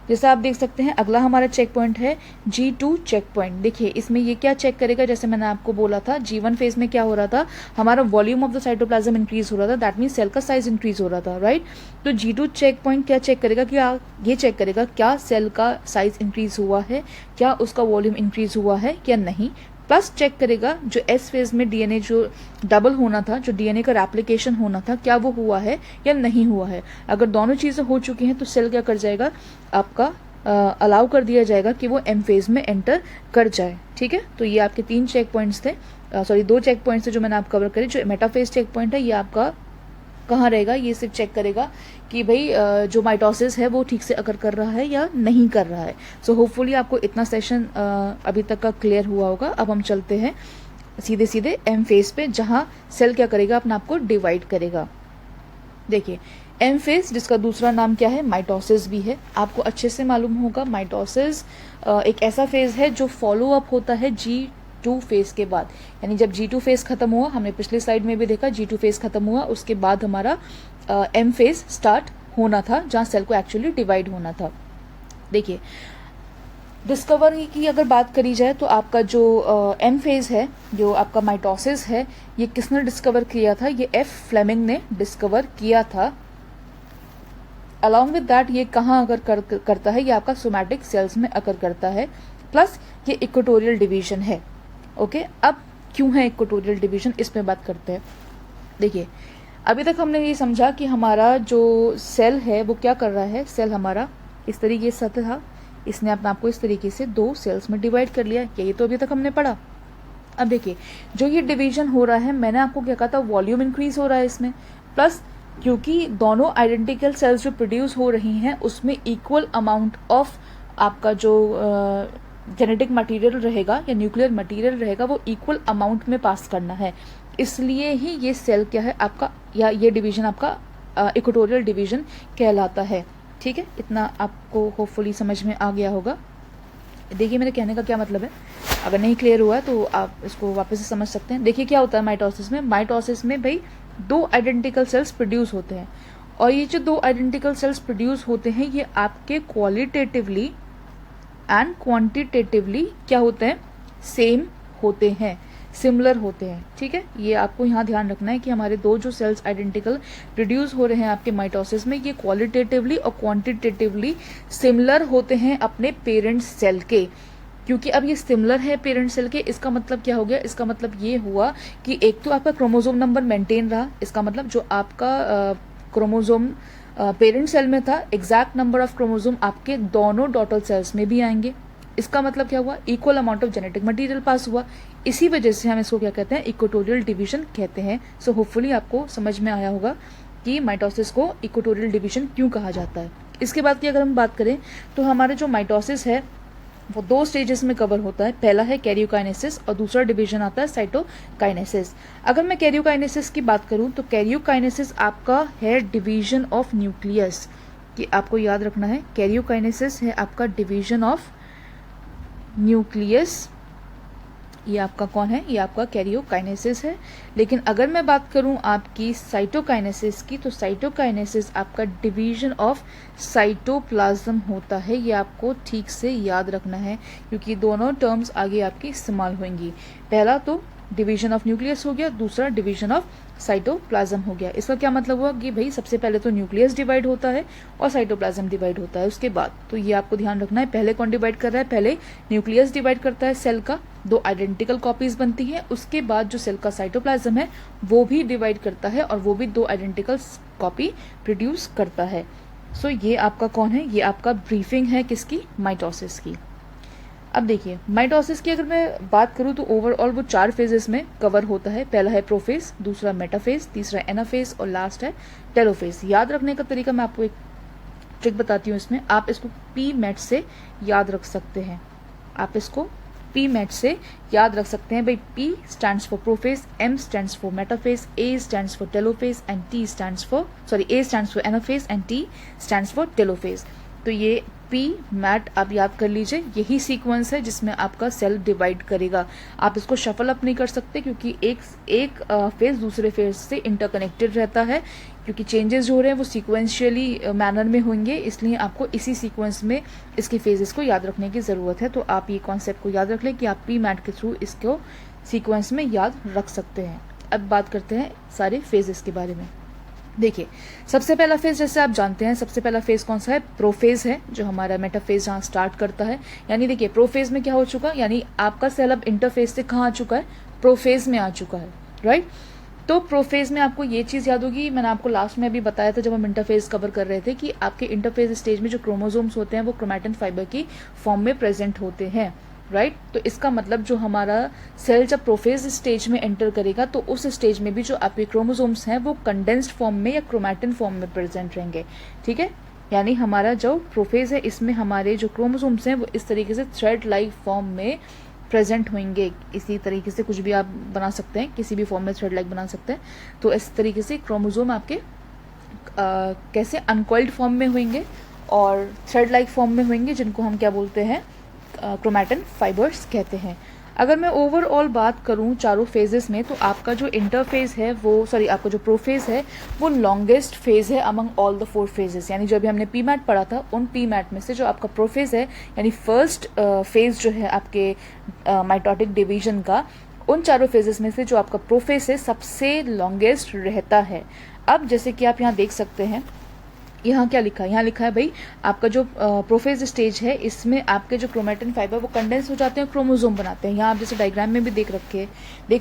जैसा आप देख सकते हैं अगला हमारा चेक पॉइंट है G2 चेक पॉइंट। देखिए इसमें ये क्या चेक करेगा, जैसे मैंने आपको बोला था G1 फेज में क्या हो रहा था, हमारा volume of the cytoplasm increase हो रहा था, दैट मीन्स सेल का साइज इंक्रीज हो रहा था, राइट। तो G2 चेक पॉइंट क्या चेक करेगा, कि ये चेक करेगा क्या सेल का साइज इंक्रीज हुआ है, क्या उसका वॉल्यूम इंक्रीज हुआ है या नहीं। प्लस चेक करेगा जो एस फेज में डीएनए जो डबल होना था, जो डीएनए का रेप्लिकेशन होना था, क्या वो हुआ है या नहीं हुआ है। अगर दोनों चीज़ें हो चुकी हैं तो सेल क्या कर जाएगा, आपका अलाउ कर दिया जाएगा कि वो एम फेज में एंटर कर जाए, ठीक है। तो ये आपके 3 चेक पॉइंट्स थे, सॉरी 2 चेक पॉइंट्स थे जो मैंने आप कवर करे। जो मेटाफेज चेक पॉइंट है ये आपका कहाँ रहेगा, ये सिर्फ चेक करेगा कि भाई जो माइटोसिस है वो ठीक से अगर कर रहा है या नहीं कर रहा है। सो होपफुली आपको इतना सेशन अभी तक का क्लियर हुआ होगा। अब हम चलते हैं सीधे सीधे एम फेज पे, जहाँ सेल क्या करेगा, अपना आपको डिवाइड करेगा। देखिए एम फेज, जिसका दूसरा नाम क्या है, माइटोसिस भी है। आपको अच्छे से मालूम होगा माइटोसिस एक ऐसा फेज है जो फॉलो अप होता है G2 फेज के बाद। यानी जब G2 फेज खत्म हुआ, हमने पिछले स्लाइड में भी देखा G2 फेज खत्म हुआ, उसके बाद हमारा एम फेज स्टार्ट होना था, जहाँ सेल को एक्चुअली डिवाइड होना था। देखिए डिस्कवर की अगर बात करी जाए तो आपका जो एम फेज है, जो आपका माइटोसिस है, ये किसने डिस्कवर किया था, ये एफ फ्लेमिंग ने डिस्कवर किया था। अलॉन्ग विद दैट ये कहाँ अगर करता है, ये आपका सोमैटिक सेल्स में अकर करता है। प्लस ये इक्वेटोरियल डिवीजन है। ओके, अब क्यों है इक्वेटोरियल डिवीजन, इस पे बात करते हैं। देखिए अभी तक हमने ये समझा कि हमारा जो सेल है वो क्या कर रहा है, सेल हमारा इस तरीके से था, इसने अपने आपको इस तरीके से 2 सेल्स में डिवाइड कर लिया, यही तो अभी तक हमने पढ़ा। अब देखिए जो ये डिवीजन हो रहा है, मैंने आपको क्या कहा था, वॉल्यूम इंक्रीज हो रहा है इसमें। प्लस क्योंकि दोनों आइडेंटिकल सेल्स जो प्रोड्यूस हो रही हैं उसमें इक्वल अमाउंट ऑफ आपका जो जेनेटिक मटेरियल रहेगा या न्यूक्लियर मटेरियल रहेगा, वो इक्वल अमाउंट में पास करना है। इसलिए ही ये सेल क्या है आपका, या ये डिवीजन आपका इक्वेटोरियल डिवीजन कहलाता है, ठीक है। इतना आपको होपफुली समझ में आ गया होगा। देखिए मेरे कहने का क्या मतलब है, अगर नहीं क्लियर हुआ है तो आप इसको वापस से समझ सकते हैं। देखिए क्या होता है माइटोसिस में, माइटोसिस में भाई 2 आइडेंटिकल सेल्स प्रोड्यूस होते हैं, और ये जो 2 आइडेंटिकल सेल्स प्रोड्यूस होते हैं ये आपके क्वालिटेटिवली एंड क्वांटिटेटिवली क्या होते हैं, सेम होते हैं, सिमिलर होते हैं, ठीक है। ये आपको यहाँ ध्यान रखना है कि हमारे 2 जो सेल्स आइडेंटिकल प्रोड्यूस हो रहे हैं आपके माइटोसिस में, ये क्वालिटेटिवली और क्वांटिटेटिवली सिमिलर होते हैं अपने पेरेंट सेल के। क्योंकि अब ये सिमिलर है पेरेंट सेल के, इसका मतलब क्या हो गया, इसका मतलब ये हुआ कि एक तो आपका क्रोमोसोम नंबर मेंटेन रहा, इसका मतलब जो आपका क्रोमोसोम पेरेंट सेल में था, एग्जैक्ट नंबर ऑफ क्रोमोसोम आपके दोनों डॉटर सेल्स में भी आएंगे। इसका मतलब क्या हुआ, equal amount of genetic material pass हुआ। इसी वजह से हम इसको क्या कहते हैं, इक्वेटोरियल डिवीजन कहते हैं। सो होपफुली आपको समझ में आया होगा कि माइटोसिस को इक्वेटोरियल डिवीजन क्यों कहा जाता है। इसके बाद की अगर हम बात करें तो हमारा जो माइटोसिस है वो 2 स्टेजेस में कवर होता है। पहला है कैरियोकाइनेसिस और दूसरा डिवीजन आता है साइटोकाइनेसिस। अगर मैं कैरियोकाइनेसिस की बात करूं तो कैरियोकाइनेसिस आपका है डिवीजन ऑफ न्यूक्लियस, कि आपको याद रखना है कैरियोकाइनेसिस है आपका डिवीजन ऑफ न्यूक्लियस। ये आपका कौन है, ये आपका कैरियोकाइनेसिस है। लेकिन अगर मैं बात करूं आपकी साइटोकाइनेसिस की, तो साइटोकाइनेसिस आपका डिवीजन ऑफ साइटोप्लाज्म होता है। ये आपको ठीक से याद रखना है क्योंकि दोनों टर्म्स आगे आपकी इस्तेमाल होंगी। पहला तो डिवीजन ऑफ न्यूक्लियस हो गया, दूसरा डिवीजन ऑफ साइटोप्लाज्म हो गया। इसका क्या मतलब हुआ कि भाई सबसे पहले तो न्यूक्लियस डिवाइड होता है और साइटोप्लाज्म डिवाइड होता है उसके बाद। तो ये आपको ध्यान रखना है, पहले कौन डिवाइड कर रहा है, पहले न्यूक्लियस डिवाइड करता है सेल का, 2 आइडेंटिकल कॉपीज बनती हैं, उसके बाद जो सेल का साइटोप्लाज्म है वो भी डिवाइड करता है और वो भी 2 आइडेंटिकल कॉपी प्रोड्यूस करता है। सो ये आपका कौन है, ये आपका ब्रीफिंग है किसकी, माइटोसिस की। अब देखिए माइटोसिस की अगर मैं बात करूँ तो ओवरऑल वो 4 फेजेस में कवर होता है। पहला है प्रोफेज, दूसरा मेटाफेज, तीसरा एनाफेज और लास्ट है टेलोफेज। याद रखने का तरीका मैं आपको एक ट्रिक बताती हूँ इसमें। आप इसको पी मैट से याद रख सकते हैं, आप इसको पी मैट से याद रख सकते हैं। भाई P stands for prophase, M stands for metaphase, A stands for telophase and A stands for anaphase and T stands for telophase. तो ये पी मैट आप याद कर लीजिए, यही सीक्वेंस है जिसमें आपका सेल डिवाइड करेगा। आप इसको शफल अप नहीं कर सकते क्योंकि एक फेज दूसरे फेज से इंटरकनेक्टेड रहता है, क्योंकि चेंजेस जो हो रहे हैं वो सीक्वेंशियली मैनर में होंगे, इसलिए आपको इसी सीक्वेंस में इसके फेजेस को याद रखने की ज़रूरत है। तो आप ये कॉन्सेप्ट को याद रख लें कि आप पी मैट के थ्रू इसको सीक्वेंस में याद रख सकते हैं। अब बात करते हैं सारे फेजेस के बारे में। देखिए सबसे पहला फेज जैसे आप जानते हैं, सबसे पहला फेज कौन सा है? प्रोफेज है, जो हमारा मेटाफेज जहाँ स्टार्ट करता है। यानी देखिए प्रोफेज में क्या हो चुका, यानी आपका सेल अब इंटरफेज से कहाँ आ चुका है? प्रोफेज में आ चुका है, राइट। तो प्रोफेज में आपको ये चीज़ याद होगी, मैंने आपको लास्ट में भी बताया था जब हम इंटरफेज कवर कर रहे थे, कि आपके इंटरफेज स्टेज में जो क्रोमोसोम्स होते हैं वो क्रोमैटिन फाइबर की फॉर्म में प्रेजेंट होते हैं, राइट। तो इसका मतलब जो हमारा सेल जब प्रोफेज स्टेज में एंटर करेगा तो उस स्टेज में भी जो आपके क्रोमोसोम्स हैं वो कंडेंस्ड फॉर्म में या क्रोमैटिन फॉर्म में प्रेजेंट रहेंगे, ठीक है। यानी हमारा जो प्रोफेज है इसमें हमारे जो क्रोमोसोम्स हैं वो इस तरीके से थ्रेड लाइक फॉर्म में प्रेजेंट होंगे। इसी तरीके से कुछ भी आप बना सकते हैं, किसी भी फॉर्म में थ्रेड लाइक बना सकते हैं। तो इस तरीके से क्रोमोसोम आपके कैसे अनकॉइल्ड फॉर्म में होंगे और थ्रेड लाइक फॉर्म में होंगे, जिनको हम क्या बोलते हैं? क्रोमैटिन फाइबर्स कहते हैं। अगर मैं ओवरऑल बात करूं चारों फेजेस में, तो आपका जो इंटरफेज है आपका जो प्रोफेज है वो लॉन्गेस्ट फेज है अमंग ऑल द 4 फेजेस। यानी जो अभी हमने पी मैट पढ़ा था, उन पी मैट में से जो आपका प्रोफेज है, यानी फर्स्ट फेज जो है आपके माइटोटिक डिवीजन का, उन चारों फेजेस में से जो आपका प्रोफेज है सबसे लॉन्गेस्ट रहता है। अब जैसे कि आप यहाँ देख सकते हैं, यहाँ क्या लिखा है? यहाँ लिखा है भाई आपका जो प्रोफेज स्टेज है इसमें आपके जो क्रोमैटिन फाइबर वो कंडेंस हो जाते हैं, क्रोमोसोम बनाते हैं। यहाँ आप जैसे डायग्राम में भी देख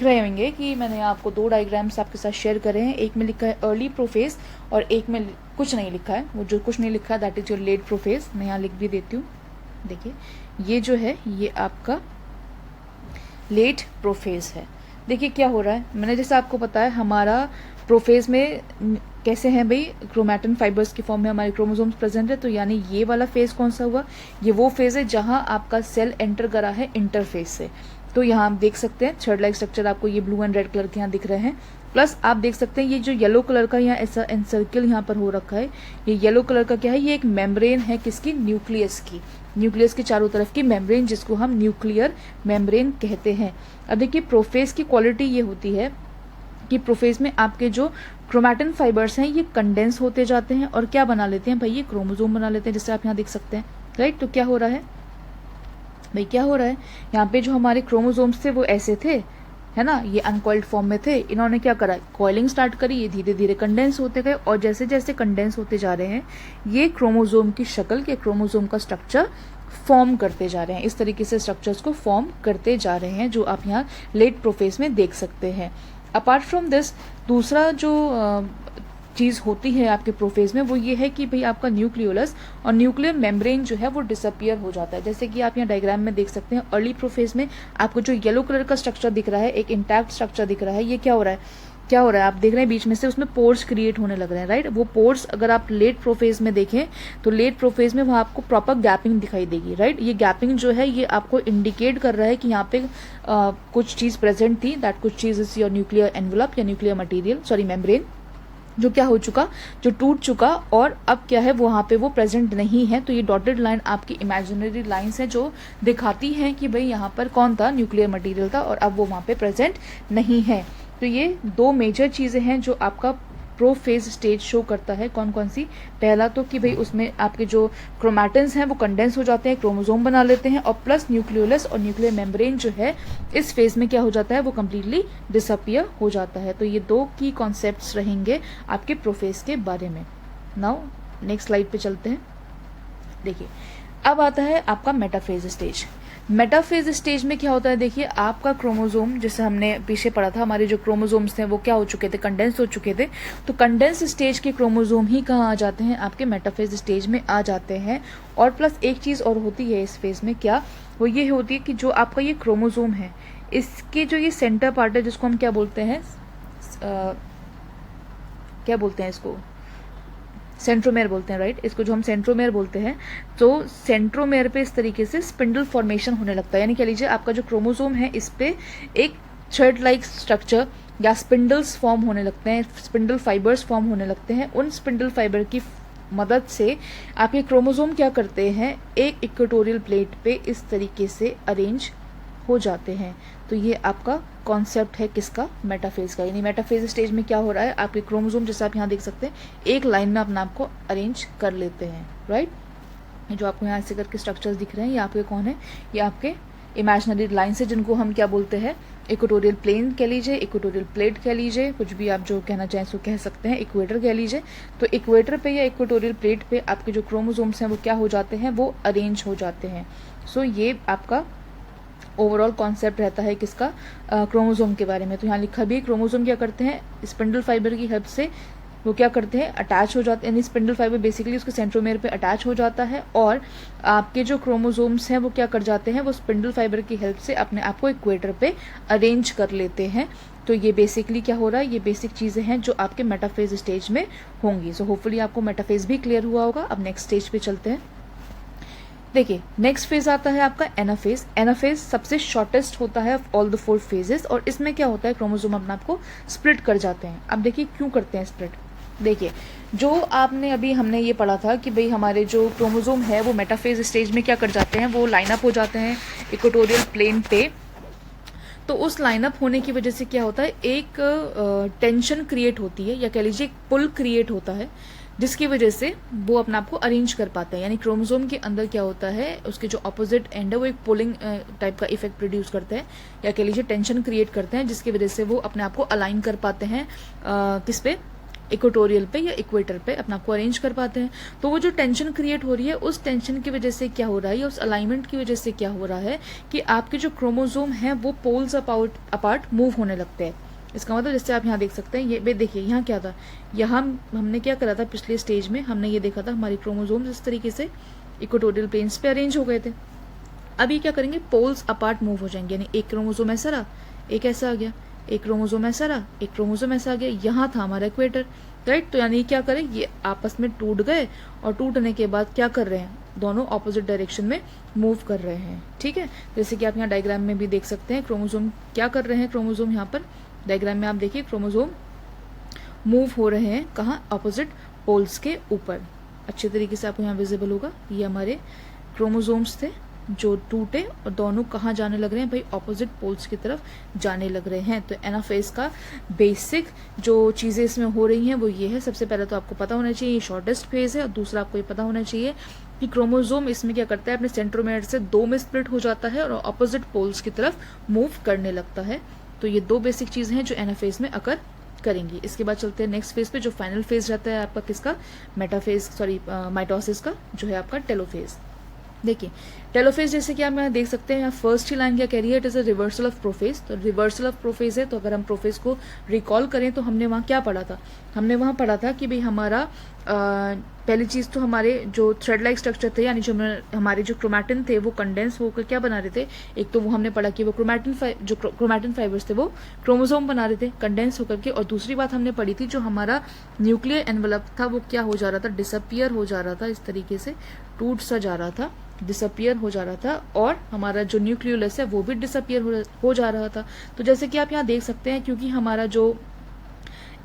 रहे होंगे कि मैंने आपको 2 डायग्राम्स आपके साथ शेयर करे हैं। एक में लिखा है अर्ली प्रोफेज और एक में कुछ नहीं लिखा है। वो जो कुछ नहीं लिखा है that is your late prophase. मैं यहाँ लिख भी देती हूँ, देखिए ये जो है ये आपका लेट प्रोफेज है। देखिए क्या हो रहा है, मैंने जैसे आपको बताया हमारा प्रोफेज में कैसे हैं भाई, क्रोमैटिन फाइबर्स की फॉर्म में हमारे क्रोमोसोम्स प्रेजेंट है। तो यानी ये वाला फेज कौन सा हुआ? ये वो फेज है जहां आपका सेल एंटर करा है इंटरफेज से। तो यहाँ आप देख सकते हैं थ्रेड लाइक स्ट्रक्चर आपको ये ब्लू एंड रेड कलर के यहाँ दिख रहे हैं। प्लस आप देख सकते हैं ये जो येलो कलर का यहाँ ऐसा एनसर्कल यहाँ पर हो रखा है, ये येलो कलर का क्या है? ये एक मेम्ब्रेन है, किसकी? न्यूक्लियस की। न्यूक्लियस के चारों तरफ की मेम्ब्रेन, जिसको हम न्यूक्लियर मेम्ब्रेन कहते हैं। अब देखिए प्रोफेज की क्वालिटी ये होती है कि प्रोफेज में आपके जो क्रोमैटिन फाइबर्स हैं ये कंडेंस होते जाते हैं और क्या बना लेते हैं भाई? ये क्रोमोसोम बना लेते हैं, जैसे आप यहाँ देख सकते हैं, राइट। तो क्या हो रहा है भाई, क्या हो रहा है यहाँ पे? जो हमारे क्रोमोसोम्स थे वो ऐसे थे, है ना, ये अनकॉइल्ड फॉर्म में थे। इन्होंने क्या करा? कॉइलिंग स्टार्ट करी, ये धीरे धीरे कंडेंस होते गए और जैसे जैसे कंडेंस होते जा रहे हैं ये क्रोमोसोम की शक्ल के क्रोमोसोम का स्ट्रक्चर फॉर्म करते जा रहे हैं। इस तरीके से स्ट्रक्चर्स को फॉर्म करते जा रहे हैं, जो आप यहाँ लेट प्रोफेज में देख सकते हैं। अपार्ट फ्रॉम दिस दूसरा जो चीज़ होती है आपके प्रोफेज में वो ये है कि भाई आपका न्यूक्लियोलस और न्यूक्लियर मेम्ब्रेन जो है वो डिसअपियर हो जाता है। जैसे कि आप यहाँ डायग्राम में देख सकते हैं, अर्ली प्रोफेज में आपको जो येलो कलर का स्ट्रक्चर दिख रहा है, एक इंटैक्ट स्ट्रक्चर दिख रहा है, ये क्या हो रहा है? क्या हो रहा है? आप देख रहे हैं बीच में से उसमें पोर्स क्रिएट होने लग रहे हैं, राइट। वो पोर्स अगर आप लेट प्रोफेज में देखें तो लेट प्रोफेज में वहाँ आपको प्रॉपर गैपिंग दिखाई देगी, राइट। ये गैपिंग जो है ये आपको इंडिकेट कर रहा है कि यहाँ पे कुछ चीज़ प्रेजेंट थी, दैट कुछ चीज़ इज योर न्यूक्लियर एनवलप या न्यूक्लियर मटीरियल, सॉरी मेम्ब्रेन, जो क्या हो चुका, जो टूट चुका और अब क्या है वहाँ पे वो प्रेजेंट नहीं है। तो ये डॉटेड लाइन आपकी इमेजिनरी लाइंस है जो दिखाती हैं कि भाई यहाँ पर कौन था? न्यूक्लियर मटीरियल था और अब वो वहाँ पे प्रेजेंट नहीं है। तो ये 2 मेजर चीज़ें हैं जो आपका प्रोफेज स्टेज शो करता है। कौन कौन सी? पहला तो कि भाई उसमें आपके जो क्रोमैटिन्स हैं वो कंडेंस हो जाते हैं, क्रोमोसोम बना लेते हैं, और प्लस न्यूक्लियोलस और न्यूक्लियर मेम्ब्रेन जो है इस फेज में क्या हो जाता है? वो कम्प्लीटली डिसअपियर हो जाता है। तो ये 2 की कॉन्सेप्ट्स रहेंगे आपके प्रोफेज के बारे में। नाउ नेक्स्ट स्लाइड पे चलते हैं। देखिए अब आता है आपका मेटाफेज स्टेज। मेटाफेज स्टेज में क्या होता है, देखिए आपका क्रोमोसोम, जैसे हमने पीछे पढ़ा था, हमारे जो क्रोमोसोम्स थे वो क्या हो चुके थे, कंडेंस हो चुके थे। तो कंडेंस स्टेज के क्रोमोसोम ही कहाँ आ जाते हैं, आपके मेटाफेज स्टेज में आ जाते हैं। और प्लस एक चीज़ और होती है इस फेज में, क्या वो ये होती है कि जो आपका ये क्रोमोसोम है, इसके जो ये सेंटर पार्ट है, जिसको हम क्या बोलते हैं, क्या बोलते हैं इसको, सेंट्रोमेयर बोलते हैं, राइट। इसको जो हम सेंट्रोमेयर बोलते हैं, तो सेंट्रोमेयर पे इस तरीके से स्पिंडल फॉर्मेशन होने लगता है। यानी कह लीजिए आपका जो क्रोमोसोम है, इस पे एक थ्रेड लाइक स्ट्रक्चर या स्पिंडल्स फॉर्म होने लगते हैं, स्पिंडल फाइबर्स फॉर्म होने लगते हैं। उन स्पिंडल फाइबर की मदद से आपके क्रोमोसोम क्या करते हैं, एक इक्वेटोरियल प्लेट पे इस तरीके से अरेंज हो जाते हैं। तो ये आपका कॉन्सेप्ट है किसका, मेटाफेज का। यानी मेटाफेज स्टेज में क्या हो रहा है, आपके क्रोमोसोम जैसे आप यहाँ देख सकते हैं एक लाइन में अपने आप को अरेंज कर लेते हैं, राइट। जो आपको यहाँ ऐसे करके स्ट्रक्चर्स दिख रहे हैं, ये आपके कौन है, ये आपके इमेजिनरी लाइन्स है, जिनको हम क्या बोलते हैं, इक्वेटोरियल प्लेन कह लीजिए, इक्वेटोरियल प्लेट कह लीजिए, कुछ भी आप जो कहना चाहें सो कह सकते हैं, इक्वेटर कह लीजिए। तो इक्वेटर पे या इक्वेटोरियल प्लेट पे आपके जो क्रोमोसोम्स हैं वो क्या हो जाते हैं, वो अरेंज हो जाते हैं। सो ये आपका ओवरऑल कॉन्सेप्ट रहता है किसका, क्रोमोसोम के बारे में। तो यहाँ लिखा भी, क्रोमोसोम क्या करते हैं, स्पिंडल फाइबर की हेल्प से वो क्या करते हैं, अटैच हो जाते हैं। यानी स्पिंडल फाइबर बेसिकली उसके सेंट्रोमेयर पे अटैच हो जाता है, और आपके जो क्रोमोसोम्स हैं वो क्या कर जाते हैं, वो स्पिंडल फाइबर की हेल्प से अपने आप को इक्वेटर पे अरेंज कर लेते हैं। तो ये बेसिकली क्या हो रहा है, ये बेसिक चीज़ें हैं जो आपके मेटाफेज स्टेज में होंगी। सो होपफुली आपको मेटाफेज भी क्लियर हुआ होगा। अब नेक्स्ट स्टेज पे चलते हैं। देखिए नेक्स्ट फेज आता है आपका एनाफेज। एनाफेज सबसे शॉर्टेस्ट होता है ऑफ ऑल द 4 फेजेस, और इसमें क्या होता है, क्रोमोसोम अपने आप को स्प्लिट कर जाते हैं। अब देखिए क्यों करते हैं स्प्लिट। देखिए जो आपने अभी हमने ये पढ़ा था कि भाई हमारे जो क्रोमोसोम है वो मेटाफेज स्टेज में क्या कर जाते हैं, वो लाइनअप हो जाते हैं इक्वेटोरियल प्लेन पे। तो उस लाइनअप होने की वजह से क्या होता है, एक टेंशन क्रिएट होती है, या कह लीजिए एक पुल क्रिएट होता है, जिसकी वजह से वो अपने आप को अरेंज कर पाते हैं। यानी क्रोमोसोम के अंदर क्या होता है, उसके जो अपोजिट एंड है वो एक पुलिंग टाइप का इफेक्ट प्रोड्यूस करते हैं, या कह लीजिए टेंशन क्रिएट करते हैं, जिसकी वजह से वो अपने आप को अलाइन कर पाते हैं किस पे, इक्वेटोरियल पे या इक्वेटर पे अपने आप को अरेंज कर पाते हैं। तो वो जो टेंशन क्रिएट हो रही है, उस टेंशन की वजह से क्या हो रहा है, या उस अलाइनमेंट की वजह से क्या हो रहा है कि आपके जो क्रोमोसोम है वो पोल्स अपार्ट मूव होने लगते हैं। इसका मतलब जैसे आप यहाँ देख सकते हैं, ये देखिए यहाँ क्या था, यहाँ हमने क्या करा था पिछले स्टेज में, हमने ये देखा था हमारे क्रोमोसोम्स इस तरीके से इक्वेटोरियल प्लेन्स पे अरेंज हो गए थे। अब ये क्या करेंगे, पोल्स अपार्ट मूव हो जाएंगे। यानी एक क्रोमोसोम ऐसा रहा, एक ऐसा आ गया, एक क्रोमोसोम ऐसा रहा, एक क्रोमोसोम ऐसा आ गया, यहाँ था हमारा इक्वेटर, राइट। तो यानी क्या करें, ये आपस में टूट गए, और टूटने के बाद क्या कर रहे हैं, दोनों ऑपोजिट डायरेक्शन में मूव कर रहे हैं। ठीक है, जैसे कि आप यहाँ डायग्राम में भी देख सकते हैं क्रोमोसोम क्या कर रहे हैं, क्रोमोसोम यहाँ पर डायग्राम में आप देखिए क्रोमोसोम मूव हो रहे हैं कहाँ, ऑपोजिट पोल्स के ऊपर। अच्छे तरीके से आपको यहाँ विजिबल होगा, ये हमारे क्रोमोसोम्स थे जो टूटे, और दोनों कहाँ जाने लग रहे हैं भाई, ऑपोजिट पोल्स की तरफ जाने लग रहे हैं। तो एनाफेज का बेसिक जो चीज़ें इसमें हो रही हैं वो ये है। सबसे पहले तो आपको पता होना चाहिए ये शॉर्टेस्ट फेज है, और दूसरा आपको ये पता होना चाहिए कि क्रोमोसोम इसमें क्या करता है, अपने सेंट्रोमेयर से 2 में स्प्लिट हो जाता है और ऑपोजिट पोल्स की तरफ मूव करने लगता है। तो ये 2 बेसिक चीज़ें हैं जो एनाफेज में अकर करेंगी। इसके बाद चलते हैं नेक्स्ट फेज पे, जो फाइनल फेज रहता है आपका किसका, माइटोसिस का, जो है आपका टेलोफेज। देखिए टेलोफेज जैसे कि आप यहाँ देख सकते हैं, यहाँ फर्स्ट ही लाइन क्या कह रही है, it is a reversal of prophase. तो रिवर्सल ऑफ प्रोफेज है, तो अगर हम प्रोफेज को रिकॉल करें तो हमने वहाँ क्या पढ़ा था, हमने वहाँ पढ़ा था कि भाई हमारा पहली चीज़ तो हमारे जो थ्रेड लाइक स्ट्रक्चर थे, यानी जो हमारे जो क्रोमैटिन थे वो कंडेंस होकर क्या बना रहे थे, एक तो वो हमने पढ़ा कि वो क्रोमैटिन फाइबर्स थे वो क्रोमोसोम बना रहे थे कंडेंस होकर के, और दूसरी बात हमने पढ़ी थी जो हमारा न्यूक्लियर एनवलप था वो क्या हो जा रहा था, डिसअपियर हो जा रहा था, इस तरीके से टूट सा जा रहा था, डिसअपियर हो जा रहा था, और हमारा जो न्यूक्लियोलस है वो भी डिसअपियर हो जा रहा था। तो जैसे कि आप यहाँ देख सकते हैं, क्योंकि हमारा जो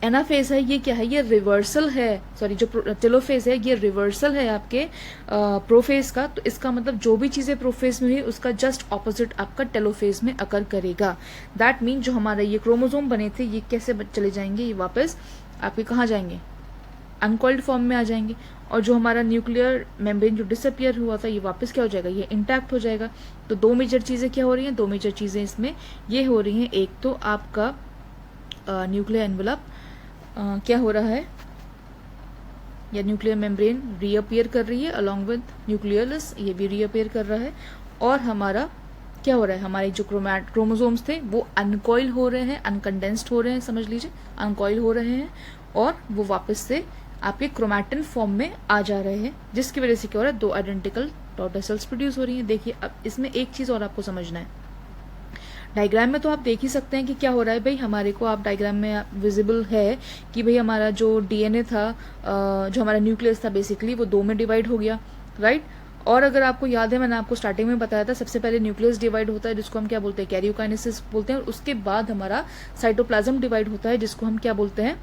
एनाफेज है ये क्या है, ये रिवर्सल है, सॉरी जो टेलोफेज है ये रिवर्सल है आपके प्रोफेज का। तो इसका मतलब जो भी चीज़ें प्रोफेज में हुई उसका जस्ट ऑपोजिट आपका टेलोफेज में अकर करेगा। दैट मीन जो हमारे ये क्रोमोसोम बने थे ये कैसे चले जाएंगे, ये वापस आपके कहाँ जाएंगे, अनकॉइल्ड फॉर्म में आ जाएंगे, और जो हमारा न्यूक्लियर मेम्ब्रेन जो डिसअपियर हुआ था ये वापस क्या हो जाएगा, ये इंटैक्ट हो जाएगा। तो 2 मेजर चीज़ें क्या हो रही हैं, 2 मेजर चीज़ें इसमें ये हो रही हैं, एक तो आपका न्यूक्लियर एनवलप क्या हो रहा है, या न्यूक्लियर मेम्ब्रेन रीअपियर कर रही है अलॉन्ग विद न्यूक्लियस, ये भी रीअपियर कर रहा है। और हमारा क्या हो रहा है, हमारे जो क्रोमोसोम्स थे वो अनकॉइल हो रहे हैं, अनकंडेंस्ड हो रहे हैं, समझ लीजिए अनकॉइल हो रहे हैं, और वो वापस से आपके क्रोमैटिन फॉर्म में आ जा रहे हैं, जिसकी वजह से क्या हो रहा है, 2 आइडेंटिकल डॉटर सेल्स प्रोड्यूस हो रही हैं। देखिए अब इसमें एक चीज और आपको समझना है, डायग्राम में तो आप देख ही सकते हैं कि क्या हो रहा है भाई, हमारे को आप डायग्राम में विजिबल है कि भाई हमारा जो डीएनए था, जो हमारा न्यूक्लियस था बेसिकली, वो 2 में डिवाइड हो गया, राइट। और अगर आपको याद है, मैंने आपको स्टार्टिंग में बताया था, सबसे पहले न्यूक्लियस डिवाइड होता है जिसको हम क्या बोलते हैं, कैरियोकाइनेसिस बोलते हैं, और उसके बाद हमारा साइटोप्लाज्म डिवाइड होता है जिसको हम क्या बोलते हैं,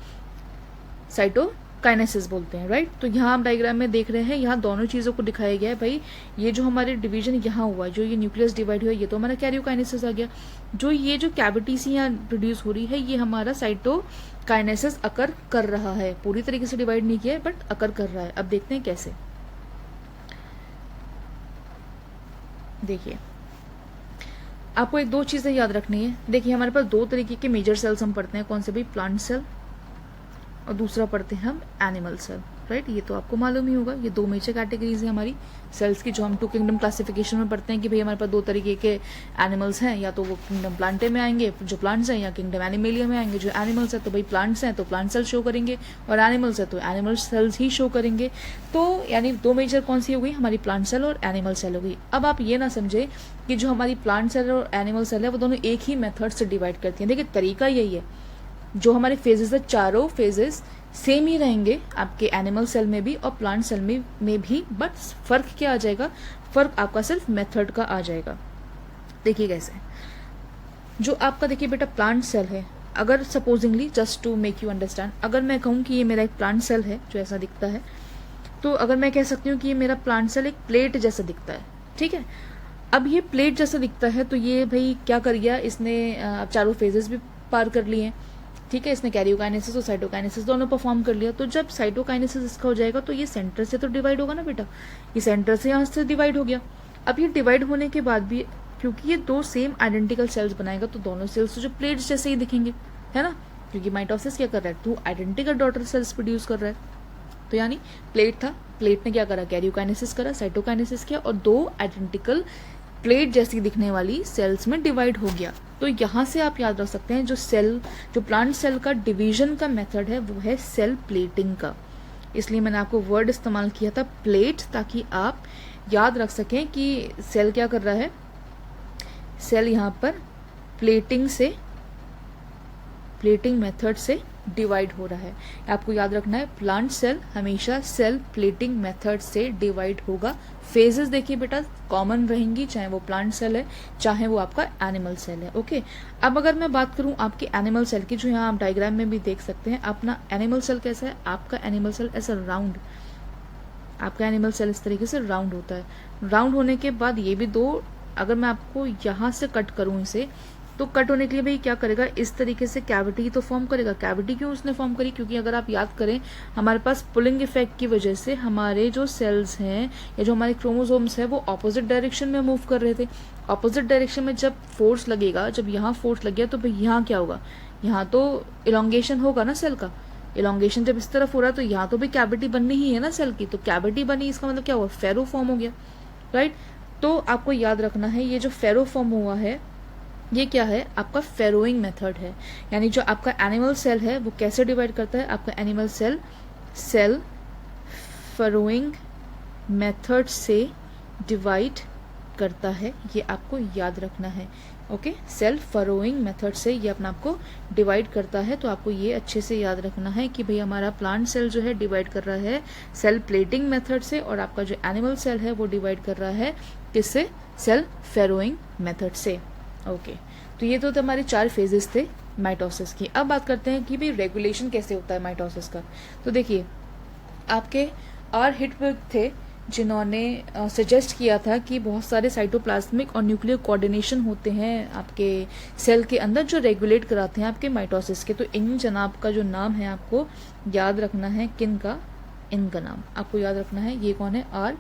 साइटोकाइनेसिस बोलते हैं, राइट। तो यहाँ आप डायग्राम में देख रहे हैं, यहाँ दोनों चीजों को दिखाया गया है भाई। ये जो हमारे डिवीजन यहाँ हुआ, जो ये न्यूक्लियस डिवाइड हुआ, ये तो हमारा कैरियोकाइनेसिस आ गया। जो ये जो कैविटी सी यहाँ प्रोड्यूस हो रही है, ये हमारा साइटोकाइनेसिस अकर कर रहा है, पूरी तरीके से डिवाइड नहीं किया है बट अकर कर रहा है। अब देखते हैं कैसे। देखिए आपको एक 2 चीजें याद रखनी है। देखिए हमारे पास 2 तरीके के मेजर सेल्स हम पढ़ते हैं, कौन से भाई, प्लांट सेल, और दूसरा पढ़ते हैं हम एनिमल सेल, राइट। ये तो आपको मालूम ही होगा, ये 2 मेजर कैटेगरीज हैं हमारी सेल्स की, जो हम 2 किंगडम क्लासिफिकेशन में पढ़ते हैं कि भाई हमारे पास 2 तरीके के एनिमल्स हैं, या तो वो किंगडम प्लांटे में आएंगे जो प्लांट्स हैं, या किंगडम एनिमेलिया में आएंगे जो एनिमल्स हैं। तो भाई प्लांट्स हैं तो प्लांट सेल शो करेंगे, और एनिमल्स है तो एनिमल सेल्स ही शो करेंगे। तो यानी 2 मेजर कौन सी हो गई, हमारी प्लांट सेल और एनिमल सेल हो गई। अब आप ये ना समझे कि जो हमारी प्लांट सेल और एनिमल सेल है वो दोनों एक ही मेथड से डिवाइड करती हैं। देखिए तरीका यही है, जो हमारे फेजेस है, चारों फेजेस सेम ही रहेंगे आपके एनिमल सेल में भी और प्लांट सेल में भी, बट फर्क क्या आ जाएगा, फर्क आपका सिर्फ मेथड का आ जाएगा। देखिए कैसे, जो आपका देखिए बेटा प्लांट सेल है, अगर supposingly just to make you understand, अगर मैं कहूँ कि ये मेरा एक प्लांट सेल है जो ऐसा दिखता है, तो अगर मैं कह सकती हूँ कि ये मेरा प्लांट सेल एक प्लेट जैसा दिखता है, ठीक है। अब ये प्लेट जैसा दिखता है तो ये भाई क्या कर गया, इसने चारों फेजेस भी पार कर लिए हैं, ठीक है। इसने कैरियोकाइनेसिस और साइटोकाइनेसिस दोनों परफॉर्म कर लिया। तो जब साइटोकाइनेसिस इसका हो जाएगा तो ये सेंटर से तो डिवाइड होगा ना बेटा, ये सेंटर से यहाँ से डिवाइड हो गया। अब ये डिवाइड होने के बाद भी क्योंकि ये 2 सेम आइडेंटिकल सेल्स बनाएगा तो दोनों सेल्स तो जो प्लेट्स जैसे ही दिखेंगे, है ना, क्योंकि माइटोसिस क्या कर रहा है, 2 आइडेंटिकल डॉटर सेल्स प्रोड्यूस कर रहा है। तो यानी प्लेट था, प्लेट ने क्या करा, कैरियोकाइनेसिस करा, साइटोकाइनेसिस किया, और 2 आइडेंटिकल प्लेट जैसी दिखने वाली सेल्स में डिवाइड हो गया। तो यहाँ से आप याद रख सकते हैं जो प्लांट सेल का डिवीजन का मेथड है वो है सेल प्लेटिंग का। इसलिए मैंने आपको वर्ड इस्तेमाल किया था प्लेट, ताकि आप याद रख सकें कि सेल क्या कर रहा है, सेल यहाँ पर प्लेटिंग मेथड से डिवाइड हो रहा है। आपको याद रखना है प्लांट सेल हमेशा सेल प्लेटिंग मेथड से डिवाइड होगा। फेजेस देखिए बेटा कॉमन रहेंगी, चाहे वो प्लांट सेल है चाहे वो आपका एनिमल सेल है, ओके। अब अगर मैं बात करूं आपके एनिमल सेल की, जो यहाँ आप डायग्राम में भी देख सकते हैं, अपना एनिमल सेल कैसा है, आपका एनिमल सेल ऐसा राउंड, आपका एनिमल सेल इस तरीके से राउंड होता है। राउंड होने के बाद ये भी 2, अगर मैं आपको यहाँ से कट करूं इसे, तो कट होने के लिए भाई क्या करेगा, इस तरीके से कैविटी तो फॉर्म करेगा। कैविटी क्यों उसने फॉर्म करी, क्योंकि अगर आप याद करें हमारे पास पुलिंग इफेक्ट की वजह से हमारे जो सेल्स हैं या जो हमारे क्रोमोसोम्स हैं वो ऑपोजिट डायरेक्शन में मूव कर रहे थे। ऑपोजिट डायरेक्शन में जब फोर्स लगेगा, जब यहाँ फोर्स लग गया तो भाई यहाँ क्या होगा, यहाँ तो इलोंगेशन होगा ना सेल का। इलोंगेशन जब इस तरफ हो रहा है तो यहाँ तो भी कैविटी बननी ही है ना सेल की, तो कैविटी बनी, इसका मतलब क्या हुआ, फेरो फॉर्म हो गया, राइट। तो आपको याद रखना है ये जो फेरो फॉर्म हुआ है ये क्या है, आपका फेरोइंग मेथड है। यानी जो आपका एनिमल सेल है वो कैसे डिवाइड करता है, आपका एनिमल सेल सेल फेरोइंग मेथड से डिवाइड करता है, ये आपको याद रखना है, ओके। सेल फरोइंग मेथड से ये अपना आपको डिवाइड करता है। तो आपको ये अच्छे से याद रखना है कि भाई हमारा प्लांट सेल जो है डिवाइड कर रहा है सेल प्लेटिंग मेथड से, और आपका जो एनिमल सेल है वो डिवाइड कर रहा है किससे, सेल फेरोइंग मेथड से, ओके। तो ये तो हमारे 4 फेजेस थे माइटोसिस की। अब बात करते हैं कि भाई रेगुलेशन कैसे होता है माइटोसिस का। तो देखिए आपके आर हिटबर्ग थे जिन्होंने सजेस्ट किया था कि बहुत सारे साइटोप्लाज्मिक और न्यूक्लियर कोऑर्डिनेशन होते हैं आपके सेल के अंदर जो रेगुलेट कराते हैं आपके माइटोसिस के। तो इन जनाब का जो नाम है आपको याद रखना है, किन का, इनका नाम आपको याद रखना है। ये कौन है, आर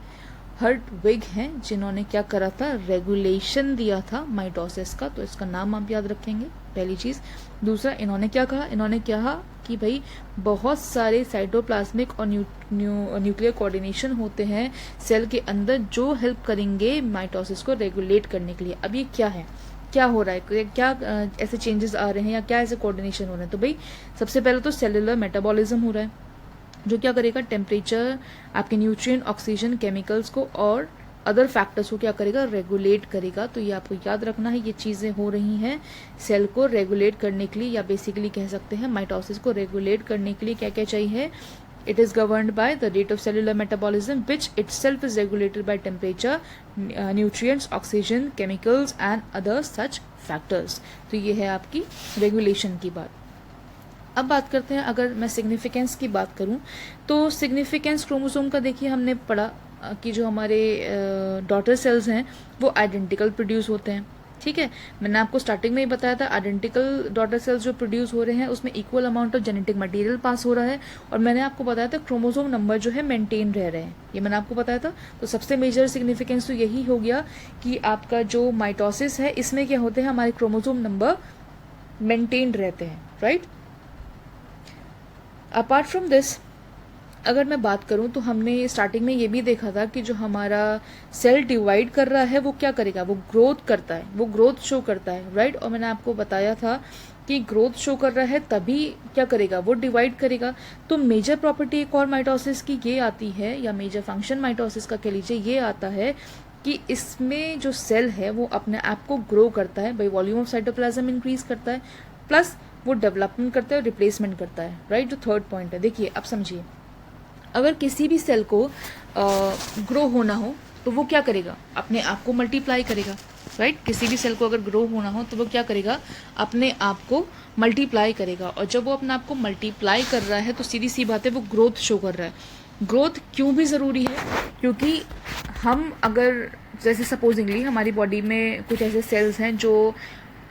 हर्टविग हैं जिन्होंने क्या करा था, रेगुलेशन दिया था माइटोसिस का, तो इसका नाम आप याद रखेंगे पहली चीज। दूसरा इन्होंने क्या कहा, इन्होंने कहा कि भाई बहुत सारे साइटोप्लाज्मिक और न्यूक्लियर कोऑर्डिनेशन होते हैं सेल के अंदर जो हेल्प करेंगे माइटोसिस को रेगुलेट करने के लिए। अब ये क्या है, क्या हो रहा है, क्या ऐसे चेंजेस आ रहे हैं या क्या ऐसे कोऑर्डिनेशन हो रहे हैं? तो भाई सबसे पहले तो सेलुलर मेटाबॉलिज्म हो रहा है जो क्या करेगा, टेम्परेचर, आपके न्यूट्रिएंट, ऑक्सीजन, केमिकल्स को और अदर फैक्टर्स को क्या करेगा, रेगुलेट करेगा। तो ये आपको याद रखना है, ये चीज़ें हो रही हैं सेल को रेगुलेट करने के लिए, या बेसिकली कह सकते हैं माइटोसिस को रेगुलेट करने के लिए क्या क्या चाहिए। It is governed by the rate of cellular metabolism, which itself is regulated by temperature, nutrients, oxygen, chemicals and other such factors. तो ये है आपकी रेगुलेशन की बात। अब बात करते हैं, अगर मैं सिग्निफिकेंस की बात करूं तो सिग्निफिकेंस क्रोमोसोम का देखिए हमने पढ़ा कि जो हमारे डॉटर सेल्स हैं वो आइडेंटिकल प्रोड्यूस होते हैं, ठीक है। मैंने आपको स्टार्टिंग में ही बताया था आइडेंटिकल डॉटर सेल्स जो प्रोड्यूस हो रहे हैं उसमें equal amount of genetic material pass हो रहा है, और मैंने आपको बताया था क्रोमोसोम नंबर जो है मेंटेन रह रहे हैं, ये मैंने आपको बताया था। तो सबसे मेजर सिग्निफिकेंस तो यही हो गया कि आपका जो माइटोसिस है इसमें क्या होते हैं, हमारे क्रोमोसोम नंबर मेंटेन रहते हैं, राइट। अपार्ट फ्रॉम दिस अगर मैं बात करूं तो हमने स्टार्टिंग में ये भी देखा था कि जो हमारा सेल डिवाइड कर रहा है वो क्या करेगा, वो ग्रोथ करता है, वो ग्रोथ शो करता है, राइट। और मैंने आपको बताया था कि ग्रोथ शो कर रहा है तभी क्या करेगा, वो डिवाइड करेगा। तो मेजर प्रॉपर्टी एक और माइटोसिस की ये आती है, या मेजर फंक्शन माइटोसिस का कह लीजिए ये आता है कि इसमें जो सेल है वो अपने आप को ग्रो करता है, by volume of cytoplasm increase करता है, प्लस वो डेवलपमेंट करता है और रिप्लेसमेंट करता है, राइट। जो थर्ड पॉइंट है, देखिए अब समझिए, अगर किसी भी सेल को ग्रो होना हो तो वो क्या करेगा, अपने आप को मल्टीप्लाई करेगा, राइट। किसी भी सेल को अगर ग्रो होना हो तो वो क्या करेगा, अपने आप को मल्टीप्लाई करेगा, और जब वो अपने आप को मल्टीप्लाई कर रहा है तो सीधी सी बात है वो ग्रोथ शो कर रहा है। ग्रोथ क्यों भी ज़रूरी है, क्योंकि हम अगर जैसे सपोजिंगली हमारी बॉडी में कुछ ऐसे सेल्स हैं जो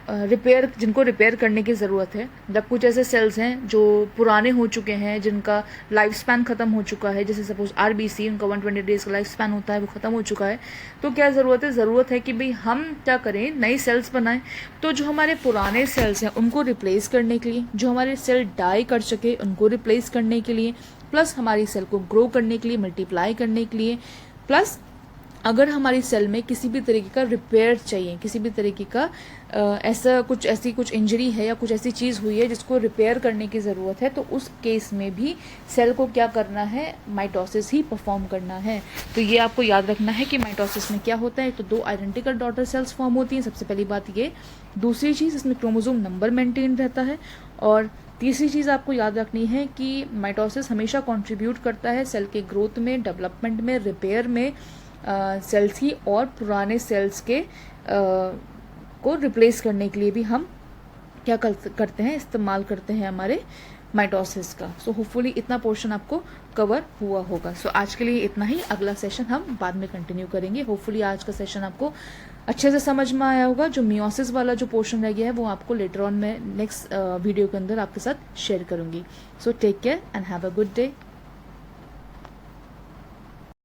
जिनको रिपेयर करने की ज़रूरत है, जब कुछ ऐसे सेल्स हैं जो पुराने हो चुके हैं, जिनका लाइफ स्पैन ख़त्म हो चुका है, जैसे सपोज आरबीसी, उनका 120 डेज़ का लाइफ स्पैन होता है, वो ख़त्म हो चुका है, तो क्या ज़रूरत है कि भाई हम क्या करें, नई सेल्स बनाएं। तो जो हमारे पुराने सेल्स हैं उनको रिप्लेस करने के लिए, जो हमारे सेल डाई कर सके उनको रिप्लेस करने के लिए, प्लस हमारी सेल को ग्रो करने के लिए, मल्टीप्लाई करने के लिए, प्लस अगर हमारी सेल में किसी भी तरीके का रिपेयर चाहिए, किसी भी तरीके का ऐसी कुछ इंजरी है या कुछ ऐसी चीज़ हुई है जिसको रिपेयर करने की ज़रूरत है, तो उस केस में भी सेल को क्या करना है, माइटोसिस ही परफॉर्म करना है। तो ये आपको याद रखना है कि माइटोसिस में क्या होता है। तो 2 आइडेंटिकल डॉटर सेल्स फॉर्म होती हैं, सबसे पहली बात ये। दूसरी चीज़, इसमें क्रोमोसोम नंबर मेंटेन रहता है। और तीसरी चीज़ आपको याद रखनी है कि माइटोसिस हमेशा कॉन्ट्रीब्यूट करता है सेल के ग्रोथ में, डेवलपमेंट में, रिपेयर में सेल्स की, और पुराने सेल्स के को रिप्लेस करने के लिए भी हम क्या करते हैं, इस्तेमाल करते हैं हमारे माइटोसिस का। सो होपफुली इतना पोर्शन आपको कवर हुआ होगा। सो आज के लिए इतना ही, अगला सेशन हम बाद में कंटिन्यू करेंगे। होपफुली आज का सेशन आपको अच्छे से समझ में आया होगा। जो मियोसिस वाला जो पोर्शन रह गया है वो आपको लेटर ऑन मैं नेक्स्ट वीडियो के अंदर आपके साथ शेयर करूंगी। So take care and have a good day.